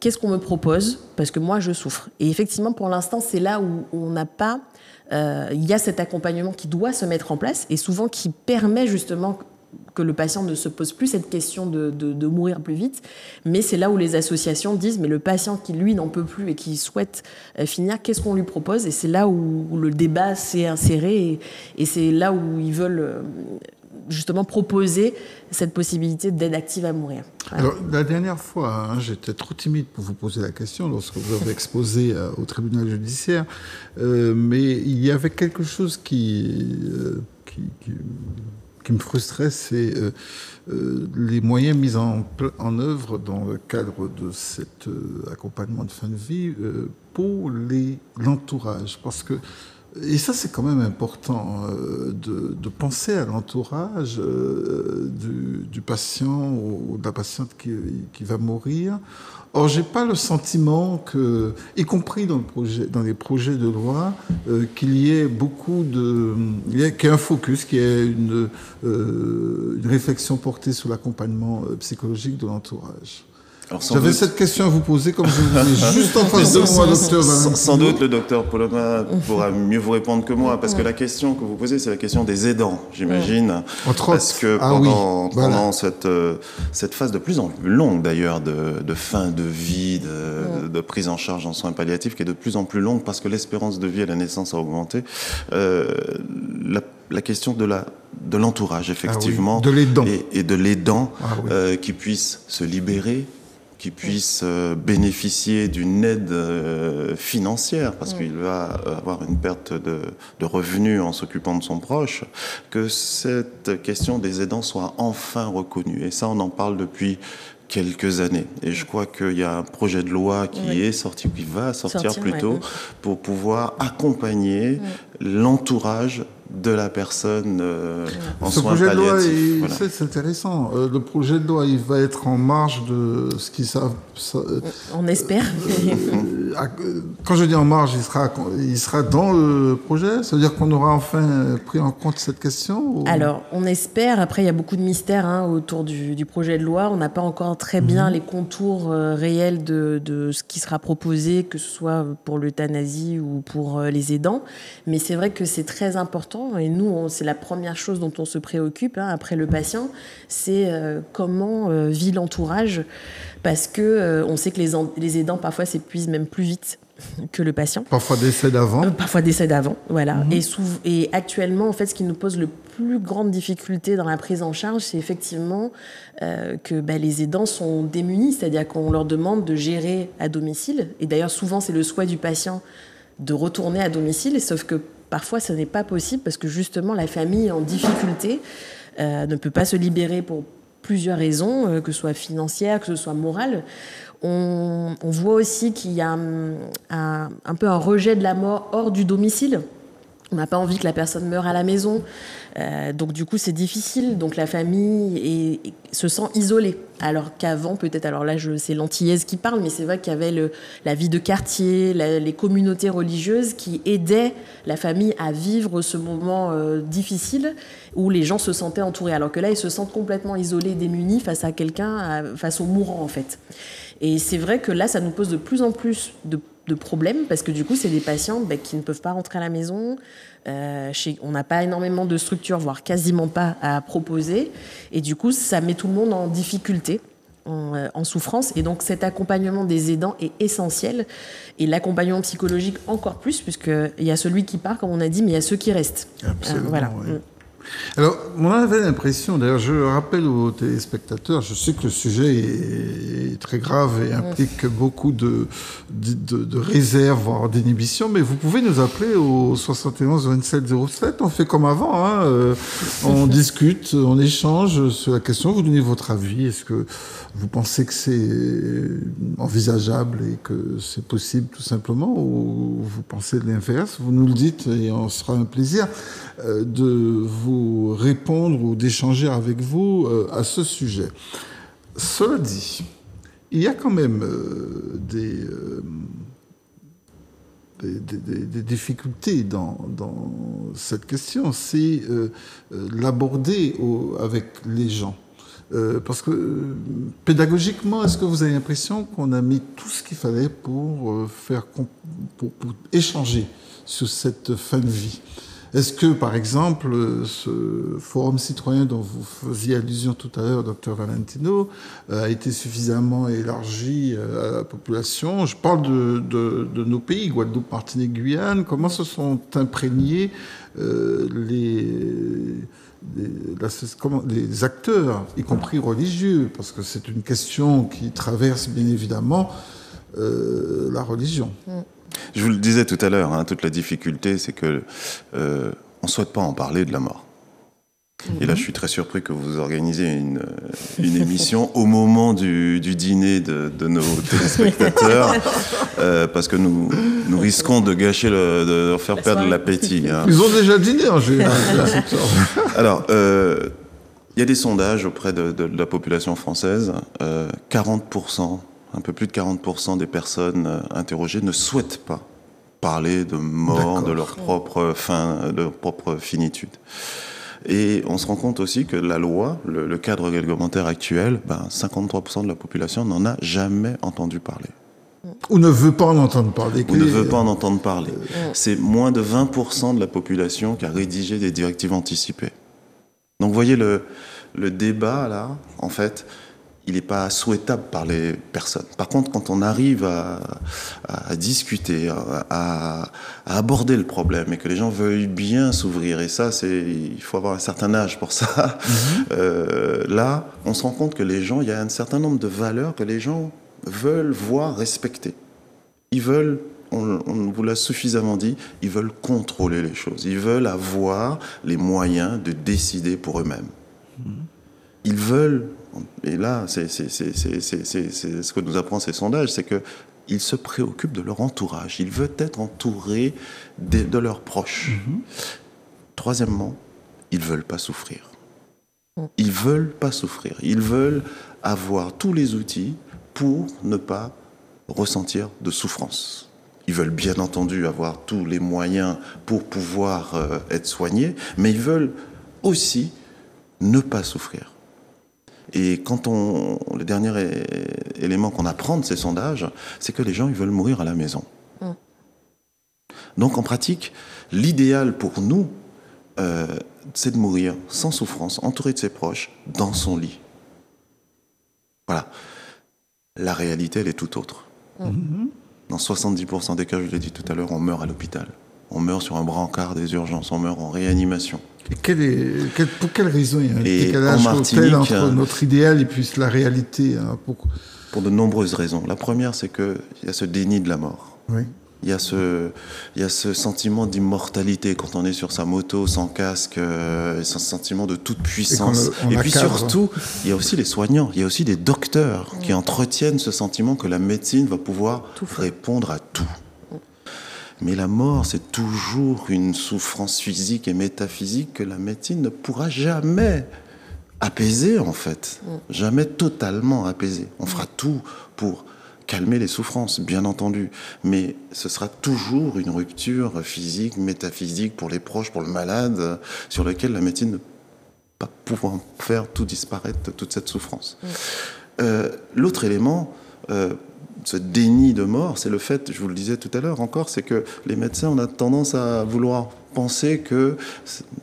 qu'est-ce qu'on me propose parce que moi je souffre. Et effectivement pour l'instant c'est là où on n'a pas, il y a cet accompagnement qui doit se mettre en place et souvent qui permet justement que le patient ne se pose plus cette question de mourir plus vite, mais c'est là où les associations disent mais le patient qui lui n'en peut plus et qui souhaite finir, qu'est-ce qu'on lui propose? Et c'est là où le débat s'est inséré et c'est là où ils veulent justement proposer cette possibilité d'aide active à mourir. Voilà. Alors, la dernière fois, j'étais trop timide pour vous poser la question lorsque vous avez exposé au tribunal judiciaire, mais il y avait quelque chose qui me frustrait, c'est les moyens mis en œuvre dans le cadre de cet accompagnement de fin de vie pour l'entourage. Parce que, et ça c'est quand même important, de penser à l'entourage du patient ou de la patiente qui va mourir. Or, j'ai pas le sentiment que, y compris dans les projets de loi, qu'il y ait qu'il y ait un focus, qu'il y ait une réflexion portée sur l'accompagnement psychologique de l'entourage. J'avais cette question à vous poser, comme je vous ai juste en face de moi, docteur Valentin. Sans doute, le docteur Poloma pourra mieux vous répondre que moi, parce que la question que vous posez, c'est la question des aidants, j'imagine. Parce que pendant cette phase de plus en plus longue, d'ailleurs, de fin de vie, de prise en charge en soins palliatifs, qui est de plus en plus longue, parce que l'espérance de vie à la naissance a augmenté, la question de l'entourage, effectivement, de l'aidant. Et de l'aidant qui puisse se libérer, qui puisse bénéficier d'une aide financière, parce qu'il va avoir une perte de revenus en s'occupant de son proche, que cette question des aidants soit enfin reconnue. Et ça, on en parle depuis quelques années. Et je crois qu'il y a un projet de loi qui est sorti, qui va sortir plutôt, pour pouvoir accompagner l'entourage de la personne en soins palliatifs. C'est intéressant. Le projet de loi, il va être en marge de ce qui on espère. Quand je dis en marge, il sera dans le projet. Ça veut dire qu'on aura enfin pris en compte cette question Alors, on espère. Après, il y a beaucoup de mystères autour du projet de loi. On n'a pas encore très bien les contours réels de ce qui sera proposé, que ce soit pour l'euthanasie ou pour les aidants. Mais c'est vrai que c'est très important. Et nous, c'est la première chose dont on se préoccupe après le patient, c'est comment vit l'entourage, parce que on sait que les aidants parfois s'épuisent même plus vite que le patient. Parfois décèdent avant. Voilà. Et actuellement, en fait, ce qui nous pose le plus grande difficulté dans la prise en charge, c'est effectivement que les aidants sont démunis, c'est-à-dire qu'on leur demande de gérer à domicile. Et d'ailleurs, souvent, c'est le souhait du patient de retourner à domicile, sauf que parfois, ce n'est pas possible parce que justement, la famille en difficulté ne peut pas se libérer pour plusieurs raisons, que ce soit financière, que ce soit morale. On voit aussi qu'il y a un peu un rejet de la mort hors du domicile. On n'a pas envie que la personne meure à la maison. Donc du coup, c'est difficile. Donc la famille se sent isolée. Alors qu'avant, peut-être, alors là, c'est l'antillaise qui parle, mais c'est vrai qu'il y avait la vie de quartier, les communautés religieuses qui aidaient la famille à vivre ce moment difficile où les gens se sentaient entourés. Alors que là, ils se sentent complètement isolés, démunis face à quelqu'un, face au mourant, en fait. Et c'est vrai que là, ça nous pose de plus en plus de problèmes, parce que du coup, c'est des patients qui ne peuvent pas rentrer à la maison. On n'a pas énormément de structures, voire quasiment pas à proposer. Et du coup, ça met tout le monde en difficulté, en souffrance. Et donc, cet accompagnement des aidants est essentiel. Et l'accompagnement psychologique encore plus, puisqu'il y a celui qui part, comme on a dit, mais il y a ceux qui restent. Absolument, voilà. Oui. Alors, on avait l'impression, d'ailleurs, je rappelle aux téléspectateurs, je sais que le sujet est très grave et implique beaucoup de réserves, voire d'inhibitions, mais vous pouvez nous appeler au 71 27 07. On fait comme avant, on discute, on échange sur la question, vous donnez votre avis. Est-ce que vous pensez que c'est envisageable et que c'est possible tout simplement, ou vous pensez de l'inverse? Vous nous le dites et on sera un plaisir de vous répondre ou d'échanger avec vous à ce sujet. Cela dit, il y a quand même des difficultés dans cette question, c'est l'aborder avec les gens. Parce que pédagogiquement, est-ce que vous avez l'impression qu'on a mis tout ce qu'il fallait pour échanger sur cette fin de vie? Est-ce que, par exemple, ce forum citoyen dont vous faisiez allusion tout à l'heure, Dr Valentino, a été suffisamment élargi à la population? Je parle de nos pays, Guadeloupe, Martinique, Guyane. Comment se sont imprégnés les acteurs, y compris religieux? Parce que c'est une question qui traverse bien évidemment la religion. Je vous le disais tout à l'heure, toute la difficulté, c'est que on ne souhaite pas en parler de la mort. Et là, je suis très surpris que vous organisez une émission au moment du dîner de nos téléspectateurs, parce que nous risquons de gâcher, de leur faire perdre l'appétit. Ils ont déjà dîné en général. Alors, il y a des sondages auprès de la population française. 40%, un peu plus de 40% des personnes interrogées ne souhaitent pas parler de mort, de leur propre fin, de leur propre finitude. Et on se rend compte aussi que la loi, le cadre réglementaire actuel, 53% de la population n'en a jamais entendu parler. Ou ne veut pas en entendre parler. Ou ne veut pas en entendre parler. C'est moins de 20% de la population qui a rédigé des directives anticipées. Donc vous voyez le débat là, en fait, il n'est pas souhaitable par les personnes. Par contre, quand on arrive à discuter, à aborder le problème et que les gens veuillent bien s'ouvrir, et ça, il faut avoir un certain âge pour ça, là, on se rend compte que les gens, il y a un certain nombre de valeurs que les gens veulent voir respectées. Ils veulent, on vous l'a suffisamment dit, ils veulent contrôler les choses. Ils veulent avoir les moyens de décider pour eux-mêmes. Ils veulent... Et là, c'est ce que nous apprend ces sondages, c'est qu'ils se préoccupent de leur entourage. Ils veulent être entourés de leurs proches. Troisièmement, ils ne veulent pas souffrir. Ils ne veulent pas souffrir. Ils veulent avoir tous les outils pour ne pas ressentir de souffrance. Ils veulent bien entendu avoir tous les moyens pour pouvoir être soignés, mais ils veulent aussi ne pas souffrir. Et le dernier élément qu'on apprend de ces sondages, c'est que les gens, ils veulent mourir à la maison. Donc, en pratique, l'idéal pour nous, c'est de mourir sans souffrance, entouré de ses proches, dans son lit. Voilà. La réalité, elle est tout autre. Dans 70% des cas, je l'ai dit tout à l'heure, on meurt à l'hôpital. On meurt sur un brancard des urgences, on meurt en réanimation. Et pour quelle raison il y a un décalage total entre notre idéal et puis la réalité? Pour de nombreuses raisons. La première, c'est qu'il y a ce déni de la mort. Oui. Il y a ce sentiment d'immortalité quand on est sur sa moto, sans casque, ce sentiment de toute puissance. Et puis surtout, il y a aussi les soignants, il y a aussi des docteurs qui entretiennent ce sentiment que la médecine va pouvoir répondre à tout. Mais la mort, c'est toujours une souffrance physique et métaphysique que la médecine ne pourra jamais apaiser, en fait. Jamais totalement apaiser. On fera tout pour calmer les souffrances, bien entendu. Mais ce sera toujours une rupture physique, métaphysique pour les proches, pour le malade, sur lequel la médecine ne va pas pouvoir faire tout disparaître, toute cette souffrance. L'autre élément... ce déni de mort, c'est le fait, je vous le disais tout à l'heure encore, c'est que les médecins, on a tendance à vouloir penser qu'il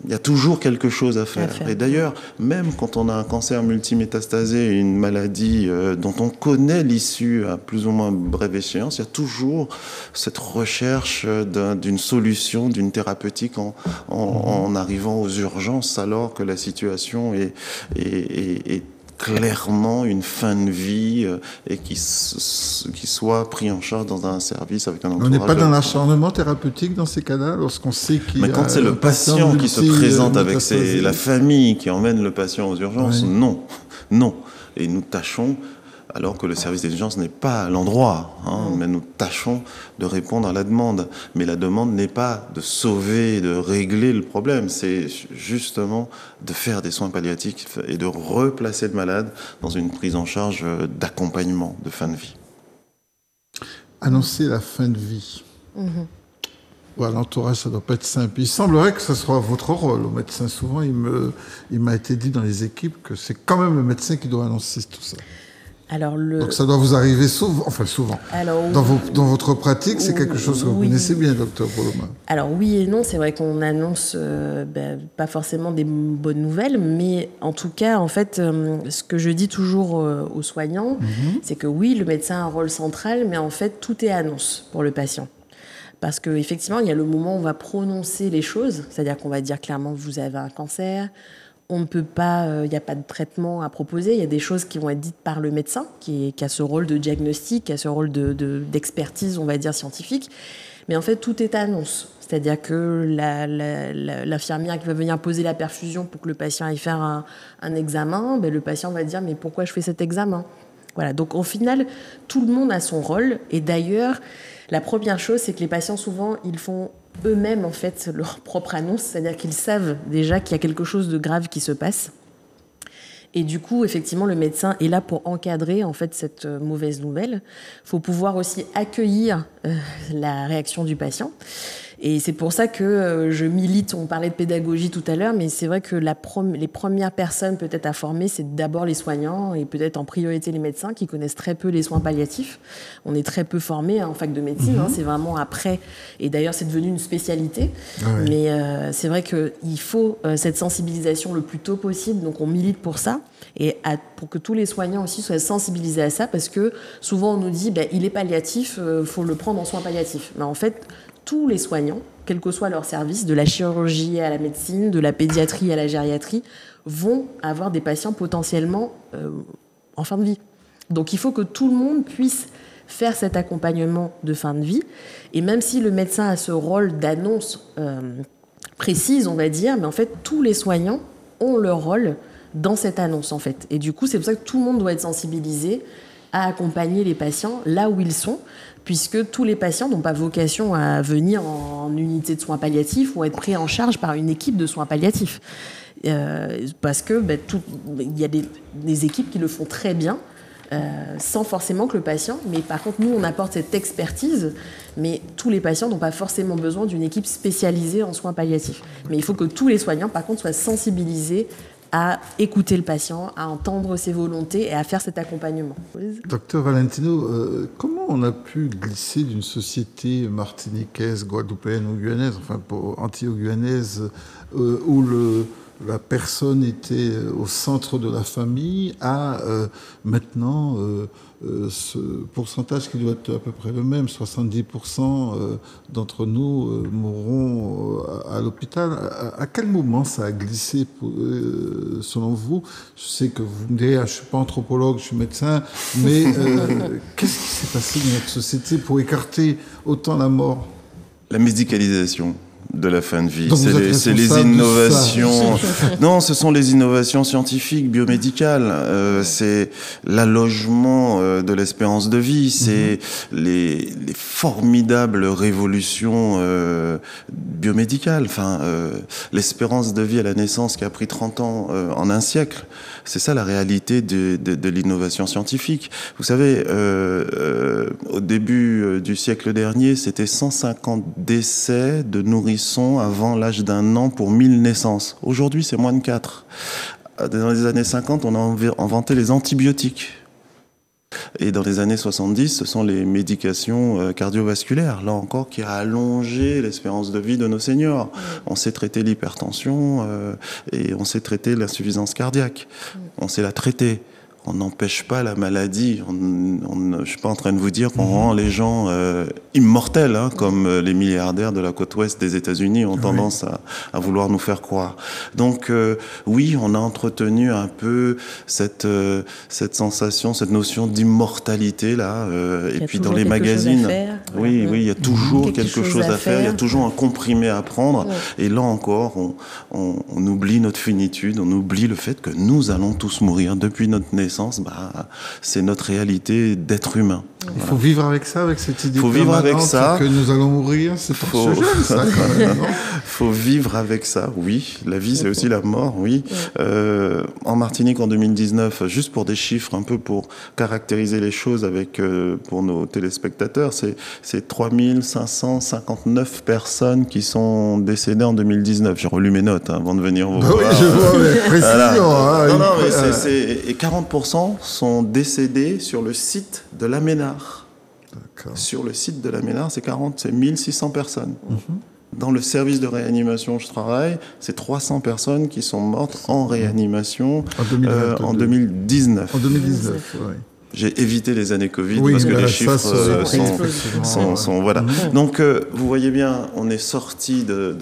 y a toujours quelque chose à faire. Et d'ailleurs, même quand on a un cancer multimétastasé, une maladie dont on connaît l'issue à plus ou moins brève échéance, il y a toujours cette recherche d'une solution, d'une thérapeutique en arrivant aux urgences, alors que la situation est clairement une fin de vie et qui soit pris en charge dans un service avec un entourage. On n'est pas dans l'acharnement thérapeutique dans ces cas-là, lorsqu'on sait qu'il y a... Mais quand c'est le patient qui se présente avec la famille qui emmène le patient aux urgences, non. Et nous tâchons, alors que le service des urgences n'est pas à l'endroit, mais nous tâchons de répondre à la demande. Mais la demande n'est pas de sauver, de régler le problème, c'est justement de faire des soins palliatifs et de replacer le malade dans une prise en charge d'accompagnement de fin de vie. Annoncer la fin de vie. l'entourage, ça doit pas être simple. Il semblerait que ce soit votre rôle au médecin. Souvent, il m'a été dit dans les équipes que c'est quand même le médecin qui doit annoncer tout ça. Alors donc ça doit vous arriver souvent, Alors, dans votre pratique, c'est quelque chose que vous connaissez bien, docteur Poloma. Alors oui et non, c'est vrai qu'on annonce pas forcément des bonnes nouvelles, mais en tout cas, en fait, ce que je dis toujours aux soignants, c'est que oui, le médecin a un rôle central, mais en fait, tout est annonce pour le patient. Parce qu'effectivement, il y a le moment où on va prononcer les choses, c'est-à-dire qu'on va dire clairement, vous avez un cancer. On ne peut pas, il n'y a pas de traitement à proposer. Il y a des choses qui vont être dites par le médecin, qui a ce rôle de diagnostic, qui a ce rôle d'expertise, on va dire, scientifique. Mais en fait, tout est annonce. C'est-à-dire que l'infirmière qui va venir poser la perfusion pour que le patient aille faire un examen, le patient va dire « mais pourquoi je fais cet examen ?» Voilà. Donc, au final, tout le monde a son rôle. Et d'ailleurs, la première chose, c'est que les patients, souvent, ils font eux-mêmes en fait leur propre annonce, c'est-à-dire qu'ils savent déjà qu'il y a quelque chose de grave qui se passe. Et du coup, effectivement, le médecin est là pour encadrer en fait cette mauvaise nouvelle. Il faut pouvoir aussi accueillir la réaction du patient. Et c'est pour ça que je milite, on parlait de pédagogie tout à l'heure, mais c'est vrai que les premières personnes peut-être à former, c'est d'abord les soignants et peut-être en priorité les médecins qui connaissent très peu les soins palliatifs. On est très peu formés en fac de médecine, c'est vraiment après. Et d'ailleurs, c'est devenu une spécialité. Ouais. Mais c'est vrai qu'il faut cette sensibilisation le plus tôt possible, donc on milite pour ça. Et pour que tous les soignants aussi soient sensibilisés à ça, parce que souvent on nous dit il est palliatif, faut le prendre en soins palliatifs. Mais en fait, tous les soignants, quel que soit leur service, de la chirurgie à la médecine, de la pédiatrie à la gériatrie, vont avoir des patients potentiellement en fin de vie. Donc il faut que tout le monde puisse faire cet accompagnement de fin de vie. Et même si le médecin a ce rôle d'annonce précise, on va dire, mais en fait, tous les soignants ont leur rôle dans cette annonce, en fait. Et du coup, c'est pour ça que tout le monde doit être sensibilisé à accompagner les patients là où ils sont, puisque tous les patients n'ont pas vocation à venir en unité de soins palliatifs ou à être pris en charge par une équipe de soins palliatifs. Parce que il y a des équipes qui le font très bien, sans forcément que le patient... Mais par contre, nous, on apporte cette expertise, mais tous les patients n'ont pas forcément besoin d'une équipe spécialisée en soins palliatifs. Mais il faut que tous les soignants, par contre, soient sensibilisés à écouter le patient, à entendre ses volontés et à faire cet accompagnement. Docteur Valentino, comment on a pu glisser d'une société martiniquaise, guadeloupéenne ou guyanaise, enfin antillo-guyanaise, où la personne était au centre de la famille, à maintenant ce pourcentage qui doit être à peu près le même, 70% d'entre nous mourront à l'hôpital. À quel moment ça a glissé selon vous? Je sais que vous me direz, je ne suis pas anthropologue, je suis médecin, mais qu'est-ce qui s'est passé dans notre société pour écarter autant la mort? La médicalisation de la fin de vie. C'est les innovations. Non, ce sont les innovations scientifiques, biomédicales. C'est l'allongement de l'espérance de vie. C'est les formidables révolutions biomédicales. Enfin, l'espérance de vie à la naissance qui a pris 30 ans en un siècle. C'est ça la réalité de l'innovation scientifique. Vous savez, au début du siècle dernier, c'était 150 décès de nourrissons avant l'âge d'1 an pour 1000 naissances. Aujourd'hui, c'est moins de 4. Dans les années 50, on a inventé les antibiotiques. Et dans les années 70, ce sont les médications cardiovasculaires, là encore, qui a allongé l'espérance de vie de nos seniors. On sait traiter l'hypertension et on sait traiter l'insuffisance cardiaque. On sait la traiter. On n'empêche pas la maladie. Je ne suis pas en train de vous dire qu'on rend les gens immortels, comme les milliardaires de la côte ouest des États-Unis ont tendance à vouloir nous faire croire. Donc oui, on a entretenu un peu cette sensation, cette notion d'immortalité là. Et puis dans les magazines, oui, il y a toujours quelque chose à faire. Il y a toujours un comprimé à prendre. Et là encore, on oublie notre finitude, on oublie le fait que nous allons tous mourir depuis notre naissance. reconnaissance, c'est notre réalité d'être humain. Il faut vivre avec ça, avec cette idée que nous allons mourir, c'est anxiogène, ça, quand même, non? Faut vivre avec ça, oui. La vie, c'est aussi la mort, oui. En Martinique, en 2019, juste pour des chiffres, un peu pour caractériser les choses pour nos téléspectateurs, c'est 3559 personnes qui sont décédées en 2019. J'ai relu mes notes avant de venir vous voir. Oui, je vois, mais précision. Voilà. Non, mais et 40% sont décédés sur le site de l'Aménard. D'accord. Sur le site de l'Aménard, c'est 1600 personnes. Dans le service de réanimation où je travaille, c'est 300 personnes qui sont mortes en réanimation en 2019. En 2019, oui. J'ai évité les années Covid parce que les chiffres sont voilà. Donc vous voyez bien, on est sorti de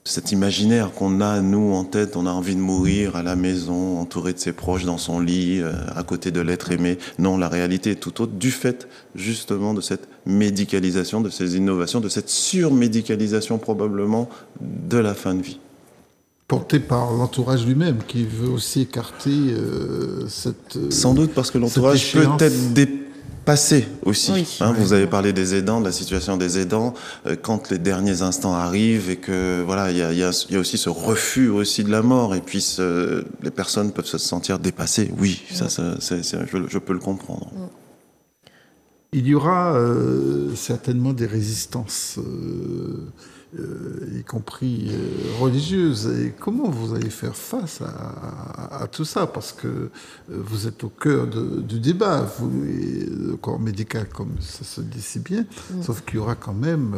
cet imaginaire qu'on a, nous, en tête. On a envie de mourir à la maison, entouré de ses proches, dans son lit, à côté de l'être aimé. Non, la réalité est tout autre, du fait, justement, de cette médicalisation, de ces innovations, de cette surmédicalisation, probablement, de la fin de vie. Porté par l'entourage lui-même, qui veut aussi écarter cette... Sans doute, parce que l'entourage peut être dépassé aussi. Oui. Vous avez parlé des aidants, de la situation des aidants. Quand les derniers instants arrivent et que voilà, il y a aussi ce refus aussi de la mort, et puis les personnes peuvent se sentir dépassées. Oui, ça je peux le comprendre. Il y aura certainement des résistances, y compris religieuses. Et comment vous allez faire face à tout ça? Parce que vous êtes au cœur du débat, vous, le corps médical, comme ça se dit si bien, sauf qu'il y aura quand même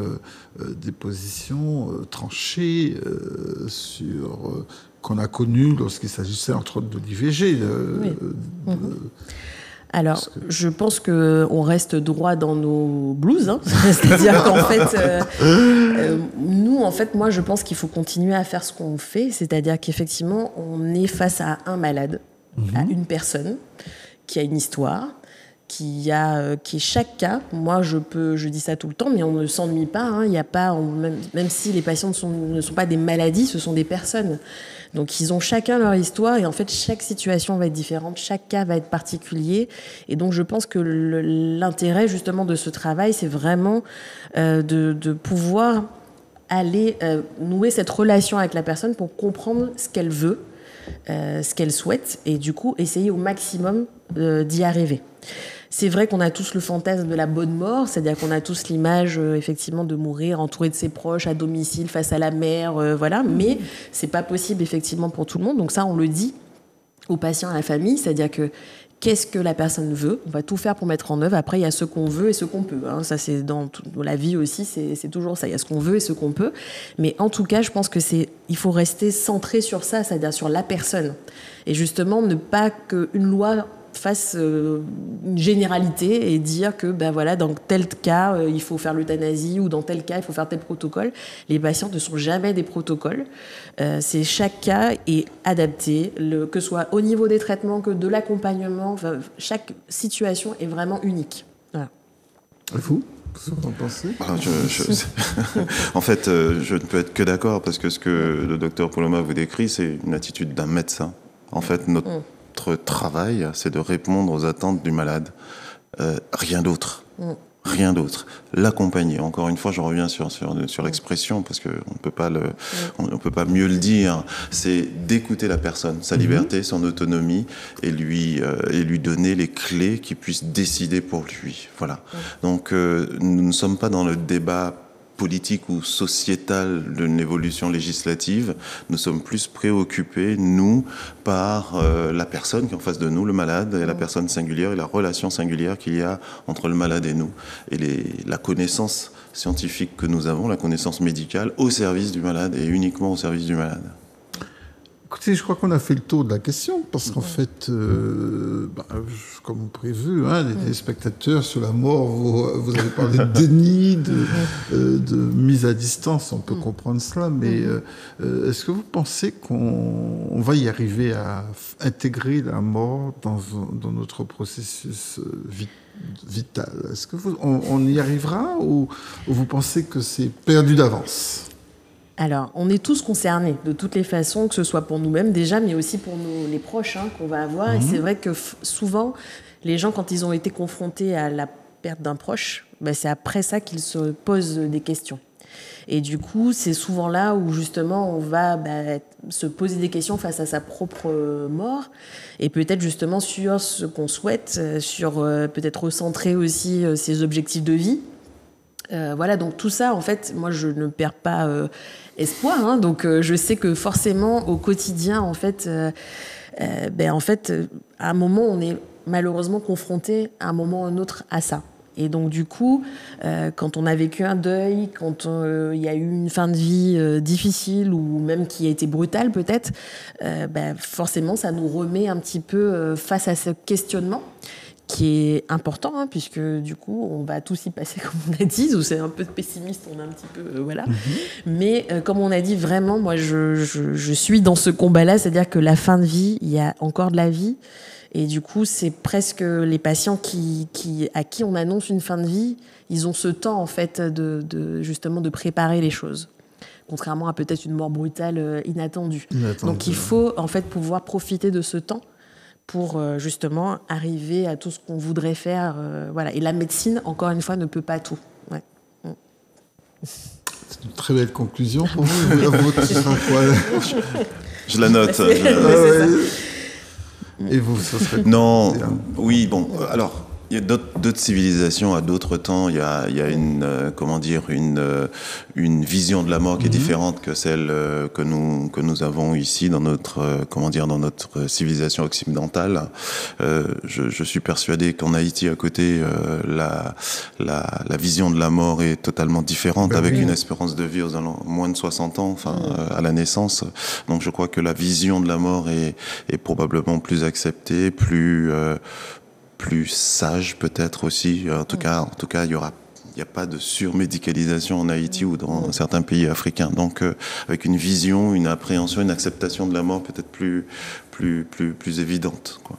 des positions tranchées sur qu'on a connues lorsqu'il s'agissait entre autres de l'IVG. Alors, je pense qu'on reste droit dans nos blouses, c'est-à-dire qu'en fait, nous, en fait, moi, je pense qu'il faut continuer à faire ce qu'on fait, c'est-à-dire qu'effectivement, on est face à un malade, à une personne qui a une histoire, qui est chaque cas. Moi, je dis ça tout le temps, mais on ne s'ennuie pas. Il n'y a pas, même si les patients ne sont pas des maladies, ce sont des personnes. Donc, ils ont chacun leur histoire et en fait, chaque situation va être différente, chaque cas va être particulier. Et donc, je pense que l'intérêt justement de ce travail, c'est vraiment de pouvoir aller nouer cette relation avec la personne pour comprendre ce qu'elle veut, ce qu'elle souhaite et du coup, essayer au maximum d'y arriver. C'est vrai qu'on a tous le fantasme de la bonne mort, c'est-à-dire qu'on a tous l'image effectivement de mourir entouré de ses proches, à domicile, face à la mer, voilà. Mais c'est pas possible effectivement pour tout le monde. Donc ça, on le dit aux patients, à la famille, c'est-à-dire que qu'est-ce que la personne veut? On va tout faire pour mettre en œuvre. Après, il y a ce qu'on veut et ce qu'on peut. Ça, c'est dans la vie aussi, c'est toujours ça. Il y a ce qu'on veut et ce qu'on peut. Mais en tout cas, je pense que il faut rester centré sur ça, c'est-à-dire sur la personne. Et justement, ne pas qu'une loi fasse une généralité et dire que voilà, dans tel cas il faut faire l'euthanasie ou dans tel cas il faut faire tel protocole. Les patients ne sont jamais des protocoles, c'est chaque cas est adapté, que ce soit au niveau des traitements que de l'accompagnement, chaque situation est vraiment unique. Voilà. Et vous en pensez? En fait, je ne peux être que d'accord parce que ce que le docteur Poloma vous décrit, c'est une attitude d'un médecin. En fait, notre travail, c'est de répondre aux attentes du malade. Rien d'autre. Rien d'autre. L'accompagner. Encore une fois, je reviens sur l'expression parce qu'on ne peut pas mieux le dire. C'est d'écouter la personne, sa liberté, son autonomie, et lui donner les clés qu'il puisse décider pour lui. Voilà. Donc, nous ne sommes pas dans le débat politique ou sociétale d'une évolution législative. Nous sommes plus préoccupés, nous, par la personne qui est en face de nous, le malade, et la personne singulière, et la relation singulière qu'il y a entre le malade et nous. Et la connaissance scientifique que nous avons, la connaissance médicale, au service du malade, et uniquement au service du malade. Écoutez, je crois qu'on a fait le tour de la question, parce qu'en fait, comme prévu, les spectateurs sur la mort, vous avez parlé de déni, de mise à distance, on peut comprendre cela, mais est-ce que vous pensez qu'on va y arriver à intégrer la mort dans notre processus vital? Est-ce que on y arrivera ou vous pensez que c'est perdu d'avance? Alors, on est tous concernés, de toutes les façons, que ce soit pour nous-mêmes déjà, mais aussi pour les proches qu'on va avoir. Et c'est vrai que souvent, les gens, quand ils ont été confrontés à la perte d'un proche, c'est après ça qu'ils se posent des questions. Et du coup, c'est souvent là où justement on va se poser des questions face à sa propre mort, et peut-être justement sur ce qu'on souhaite, sur peut-être recentrer aussi ses objectifs de vie. Voilà, donc tout ça, en fait, moi je ne perds pas espoir, donc je sais que forcément au quotidien, en fait, à un moment on est malheureusement confronté à un moment ou à un autre à ça. Et donc du coup, quand on a vécu un deuil, quand il y a eu une fin de vie difficile ou même qui a été brutale peut-être, forcément ça nous remet un petit peu face à ce questionnement qui est important, puisque du coup on va tous y passer, comme on a dit, ou c'est un peu pessimiste, on est un petit peu voilà. Mais comme on a dit, vraiment, moi je suis dans ce combat-là, c'est-à-dire que la fin de vie, il y a encore de la vie. Et du coup, c'est presque les patients à qui on annonce une fin de vie, ils ont ce temps en fait justement de préparer les choses, contrairement à peut-être une mort brutale inattendue. Donc il faut en fait pouvoir profiter de ce temps pour justement arriver à tout ce qu'on voudrait faire. Voilà. Et la médecine, encore une fois, ne peut pas tout. Ouais. C'est une très belle conclusion pour vous. La vôtre, ce sera quoi? Je la note. Et vous, ça serait... Non, oui, bon, alors, il y a d'autres civilisations à d'autres temps, il y a une, une vision de la mort qui est différente que celle que nous avons ici dans notre, dans notre civilisation occidentale. Je suis persuadé qu'en Haïti, à côté, la vision de la mort est totalement différente, avec une espérance de vie aux moins de 60 ans, à la naissance. Donc je crois que la vision de la mort est probablement plus acceptée, plus sage peut-être aussi. En tout cas, il n'y a pas de surmédicalisation en Haïti ou dans certains pays africains. Donc, avec une vision, une appréhension, une acceptation de la mort peut-être plus évidente, quoi.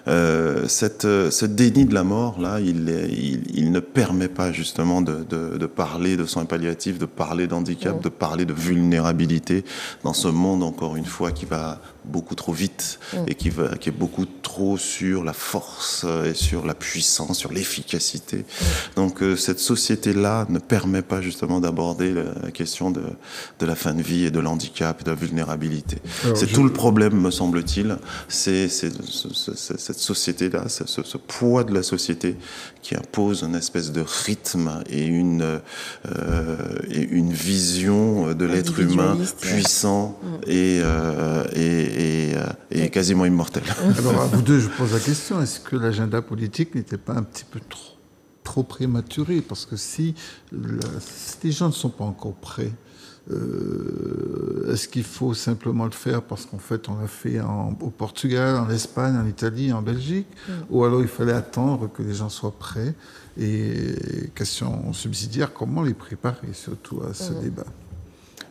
Ce déni de la mort là, il ne permet pas justement de parler de soins palliatifs, de parler d'handicap, de parler de vulnérabilité dans ce monde, encore une fois, qui va beaucoup trop vite et qui est beaucoup trop sur la force et sur la puissance, sur l'efficacité. Donc cette société-là ne permet pas justement d'aborder la question de la fin de vie et de l'handicap, de la vulnérabilité. Alors, c'est tout le problème, me semble-t-il. C'est cette société-là, ce poids de la société qui impose une espèce de rythme et une vision de l'être humain puissant et quasiment immortel. Alors à vous deux, je pose la question, est-ce que l'agenda politique n'était pas un petit peu trop prématuré? Parce que si les gens ne sont pas encore prêts, est-ce qu'il faut simplement le faire parce qu'en fait on l'a fait au Portugal, en Espagne, en Italie, en Belgique, ou alors il fallait attendre que les gens soient prêts? Et question subsidiaire, comment les préparer surtout à ce débat?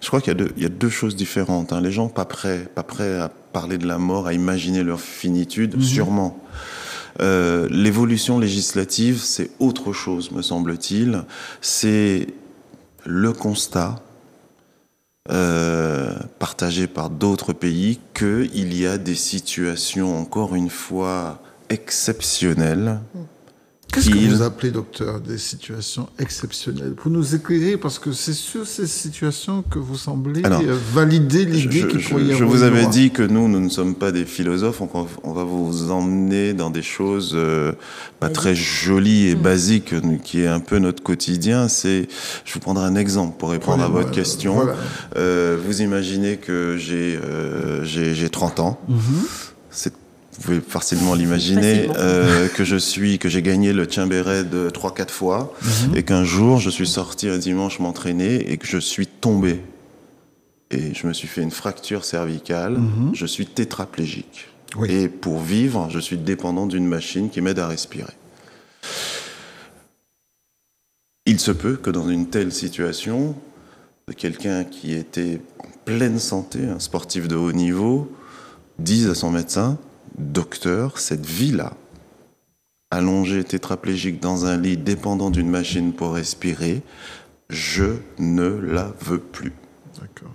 Je crois qu'il y a deux choses différentes. Les gens pas prêts à parler de la mort, à imaginer leur finitude, sûrement. L'évolution législative, c'est autre chose, me semble-t-il. C'est le constat partagé par d'autres pays qu'il y a des situations, encore une fois, exceptionnelles. Qu'est-ce que vous appelez, docteur, des situations exceptionnelles? Pour nous éclairer, parce que c'est sur ces situations que vous semblez valider l'idée qu'il pourrait y avoir. Je vous avais dit que nous ne sommes pas des philosophes, donc on va vous emmener dans des choses pas très jolies et basiques, qui est un peu notre quotidien. Je vous prendrai un exemple pour répondre à votre question. Voilà. Vous imaginez que j'ai 30 ans. Vous pouvez facilement l'imaginer, que j'ai gagné le Tchimberé de 3-4 fois, et qu'un jour, je suis sorti un dimanche m'entraîner et que je suis tombé. Et je me suis fait une fracture cervicale, je suis tétraplégique. Oui. Et pour vivre, je suis dépendant d'une machine qui m'aide à respirer. Il se peut que dans une telle situation, quelqu'un qui était en pleine santé, un sportif de haut niveau, dise à son médecin: docteur, cette vie-là, allongé tétraplégique dans un lit, dépendant d'une machine pour respirer, je ne la veux plus. D'accord.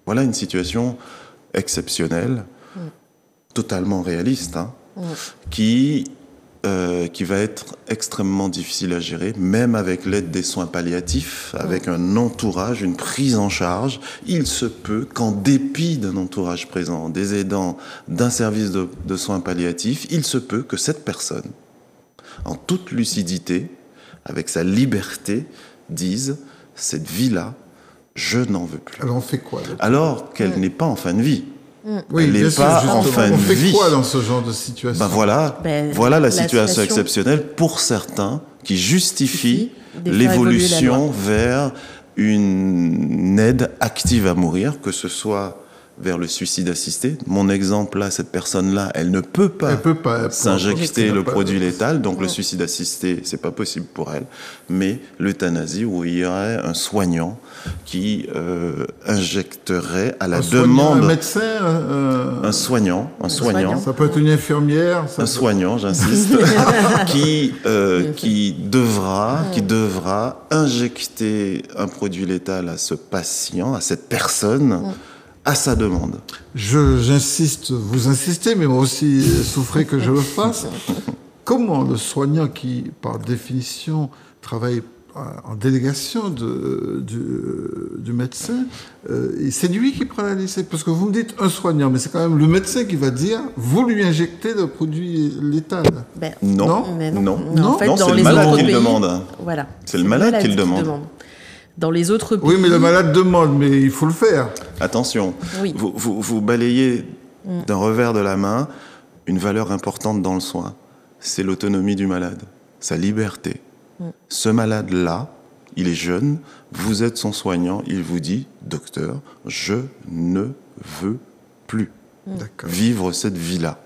Voilà une situation exceptionnelle, totalement réaliste, qui va être extrêmement difficile à gérer, même avec l'aide des soins palliatifs, avec un entourage, une prise en charge. Il se peut qu'en dépit d'un entourage présent, des aidants, d'un service de soins palliatifs, il se peut que cette personne, en toute lucidité, avec sa liberté, dise « cette vie-là, je n'en veux plus ». Alors on fait quoi? Alors qu'elle n'est pas en fin de vie. Oui, Elle bien n'est sûr, pas justement. en fin de On fait vie. quoi dans ce genre de situation? Voilà la situation exceptionnelle pour certains qui justifie l'évolution vers une aide active à mourir, que ce soit vers le suicide assisté. Mon exemple là, cette personne-là, elle ne peut pas s'injecter le produit létal, donc le suicide assisté, c'est pas possible pour elle. Mais l'euthanasie, où il y aurait un soignant qui injecterait à la demande... Un médecin Un soignant. Ça peut être une infirmière. Un soignant, j'insiste, qui devra injecter un produit létal à ce patient, à cette personne, à sa demande. J'insiste, vous insistez, mais moi aussi souffrez que je le fasse. Comment le soignant qui, par définition, travaille en délégation du médecin, c'est lui qui prend la décision? Parce que vous me dites un soignant, mais c'est quand même le médecin qui va dire vous lui injectez le produit létal. Non, En fait, c'est le malade qui le demande. Voilà. C'est le malade qui le demande. Dans les autres pays... Oui, mais le malade demande, mais il faut le faire. Attention, vous balayez d'un revers de la main une valeur importante dans le soin. C'est l'autonomie du malade, sa liberté. Ce malade-là, il est jeune, vous êtes son soignant, il vous dit « Docteur, je ne veux plus vivre cette vie-là ».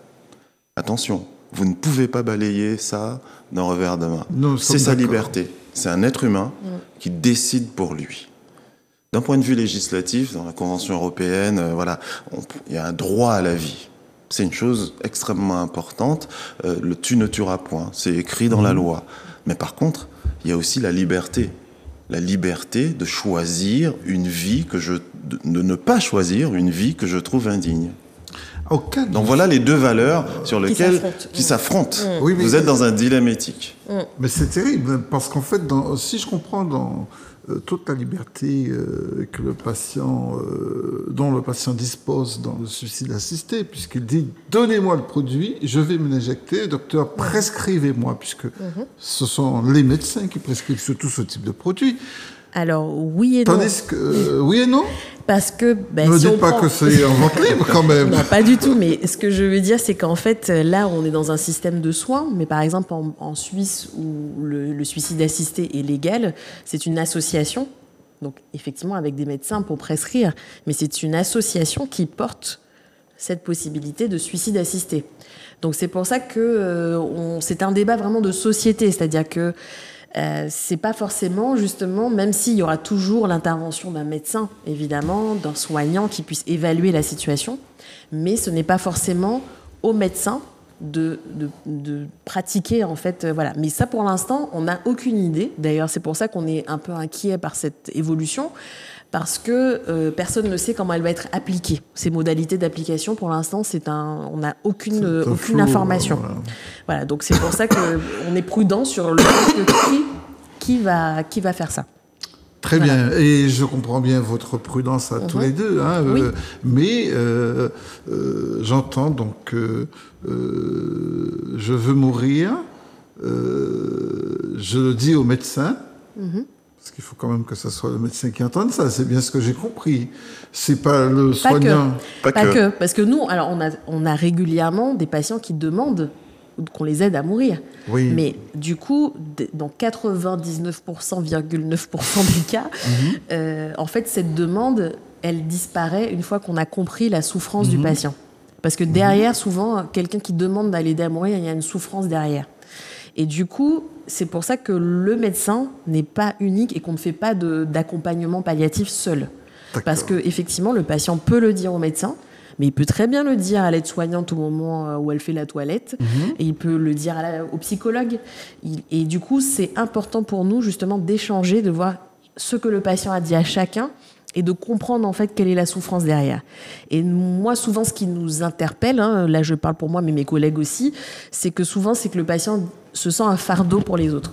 Attention, vous ne pouvez pas balayer ça d'un revers de main. C'est sa liberté. C'est un être humain qui décide pour lui. D'un point de vue législatif, dans la Convention européenne, il y a un droit à la vie. C'est une chose extrêmement importante. Le tu ne tueras point, c'est écrit dans la loi. Mais par contre, il y a aussi la liberté. La liberté de choisir une vie de ne pas choisir une vie que je trouve indigne. Donc voilà les deux valeurs sur lesquelles qui s'affrontent. Oui, vous êtes dans un dilemme éthique. Mais c'est terrible, parce qu'en fait, si je comprends dans toute la liberté que le patient, dont le patient dispose dans le suicide assisté, puisqu'il dit « Donnez-moi le produit, je vais me l'injecter, docteur, prescrivez-moi », puisque ce sont les médecins qui prescrivent surtout ce type de produit. Alors, oui et non. Tandis que, oui et non? Parce que... ne dites pas que c'est en vente libre, quand même. Non, pas du tout. Mais ce que je veux dire, c'est qu'en fait, là, on est dans un système de soins. Mais par exemple, en Suisse, où le suicide assisté est légal, c'est une association. Donc, effectivement, avec des médecins pour prescrire. Mais c'est une association qui porte cette possibilité de suicide assisté. Donc, c'est pour ça que c'est un débat vraiment de société. C'est-à-dire que c'est pas forcément, justement, même s'il y aura toujours l'intervention d'un médecin, évidemment, d'un soignant qui puisse évaluer la situation, mais ce n'est pas forcément au médecin de pratiquer, en fait, voilà. Mais ça, pour l'instant, on n'a aucune idée. D'ailleurs, c'est pour ça qu'on est un peu inquiet par cette évolution, parce que personne ne sait comment elle va être appliquée. Ces modalités d'application, pour l'instant, on n'a aucune information. Voilà, donc c'est pour ça qu'on est prudent sur le fait de qui va faire ça. Très bien, et je comprends bien votre prudence à tous les deux, hein, mais j'entends donc je veux mourir, je le dis au médecin, parce qu'il faut quand même que ce soit le médecin qui entende ça, c'est bien ce que j'ai compris. C'est pas le soignant. Pas que, parce que nous, alors on a régulièrement des patients qui demandent qu'on les aide à mourir. Oui. Mais du coup, dans 99,9% des cas, en fait, cette demande, elle disparaît une fois qu'on a compris la souffrance du patient. Parce que derrière, souvent, quelqu'un qui demande d'aller aider à mourir, il y a une souffrance derrière. Et du coup, c'est pour ça que le médecin n'est pas unique et qu'on ne fait pas d'accompagnement palliatif seul. Parce qu'effectivement, le patient peut le dire au médecin, mais il peut très bien le dire à l'aide-soignante au moment où elle fait la toilette, et il peut le dire au psychologue. Et du coup, c'est important pour nous, justement, d'échanger, de voir ce que le patient a dit à chacun, et de comprendre en fait quelle est la souffrance derrière. Et moi, souvent, ce qui nous interpelle, là je parle pour moi, mais mes collègues aussi, c'est que souvent, c'est que le patient se sent un fardeau pour les autres.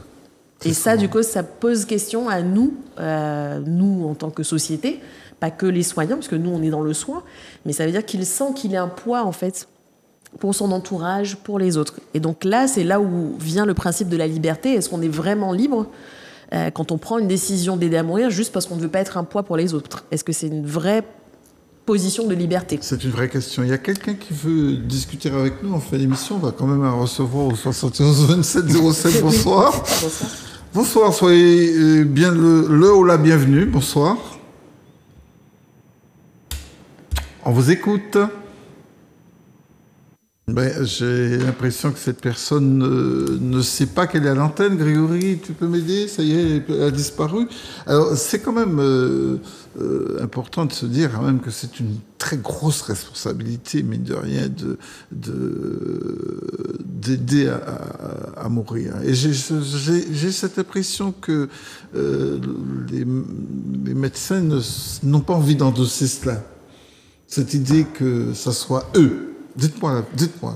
Et ça, du coup, ça pose question à nous, nous en tant que société, pas que les soignants, parce que nous, on est dans le soin, mais ça veut dire qu'il sent qu'il est un poids, en fait, pour son entourage, pour les autres. Et donc là, c'est là où vient le principe de la liberté. Est-ce qu'on est vraiment libre quand on prend une décision d'aider à mourir juste parce qu'on ne veut pas être un poids pour les autres? Est-ce que c'est une vraie position de liberté? C'est une vraie question. Il y a quelqu'un qui veut discuter avec nous en fin d'émission. On va quand même en recevoir au 71 27 07. Bonsoir. Bonsoir. Bonsoir, soyez bien le ou la bienvenue. Bonsoir. On vous écoute. J'ai l'impression que cette personne ne sait pas qu'elle est à l'antenne. Grégory, tu peux m'aider? Ça y est, elle a disparu. Alors, c'est quand même important de se dire quand même que c'est une très grosse responsabilité, mine de rien, d'aider à mourir. Et j'ai cette impression que les médecins n'ont pas envie d'endosser cela. Cette idée que ça soit eux. Dites-moi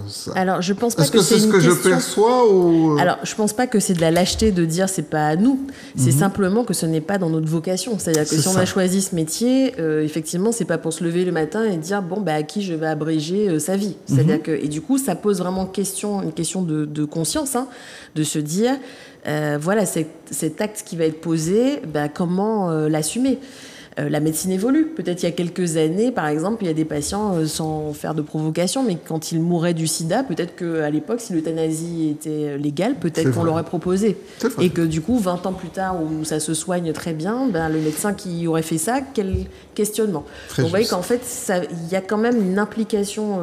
ça. Alors, je pense pas Est-ce que c'est ce que je perçois ou... Alors, je pense pas que c'est de la lâcheté de dire c'est pas à nous. C'est simplement que ce n'est pas dans notre vocation. C'est-à-dire que si on a choisi ce métier, effectivement, c'est pas pour se lever le matin et dire bon à qui je vais abréger sa vie. C'est-à-dire que et du coup, ça pose vraiment une question de conscience, de se dire voilà cet acte qui va être posé, comment l'assumer. La médecine évolue. Peut-être il y a quelques années, par exemple, il y a des patients, sans faire de provocation, mais quand ils mouraient du sida, peut-être qu'à l'époque, si l'euthanasie était légale, peut-être qu'on l'aurait proposé. Et que du coup, 20 ans plus tard, où ça se soigne très bien, le médecin qui aurait fait ça, quel questionnement. Donc vous voyez qu'en fait, il y a quand même une implication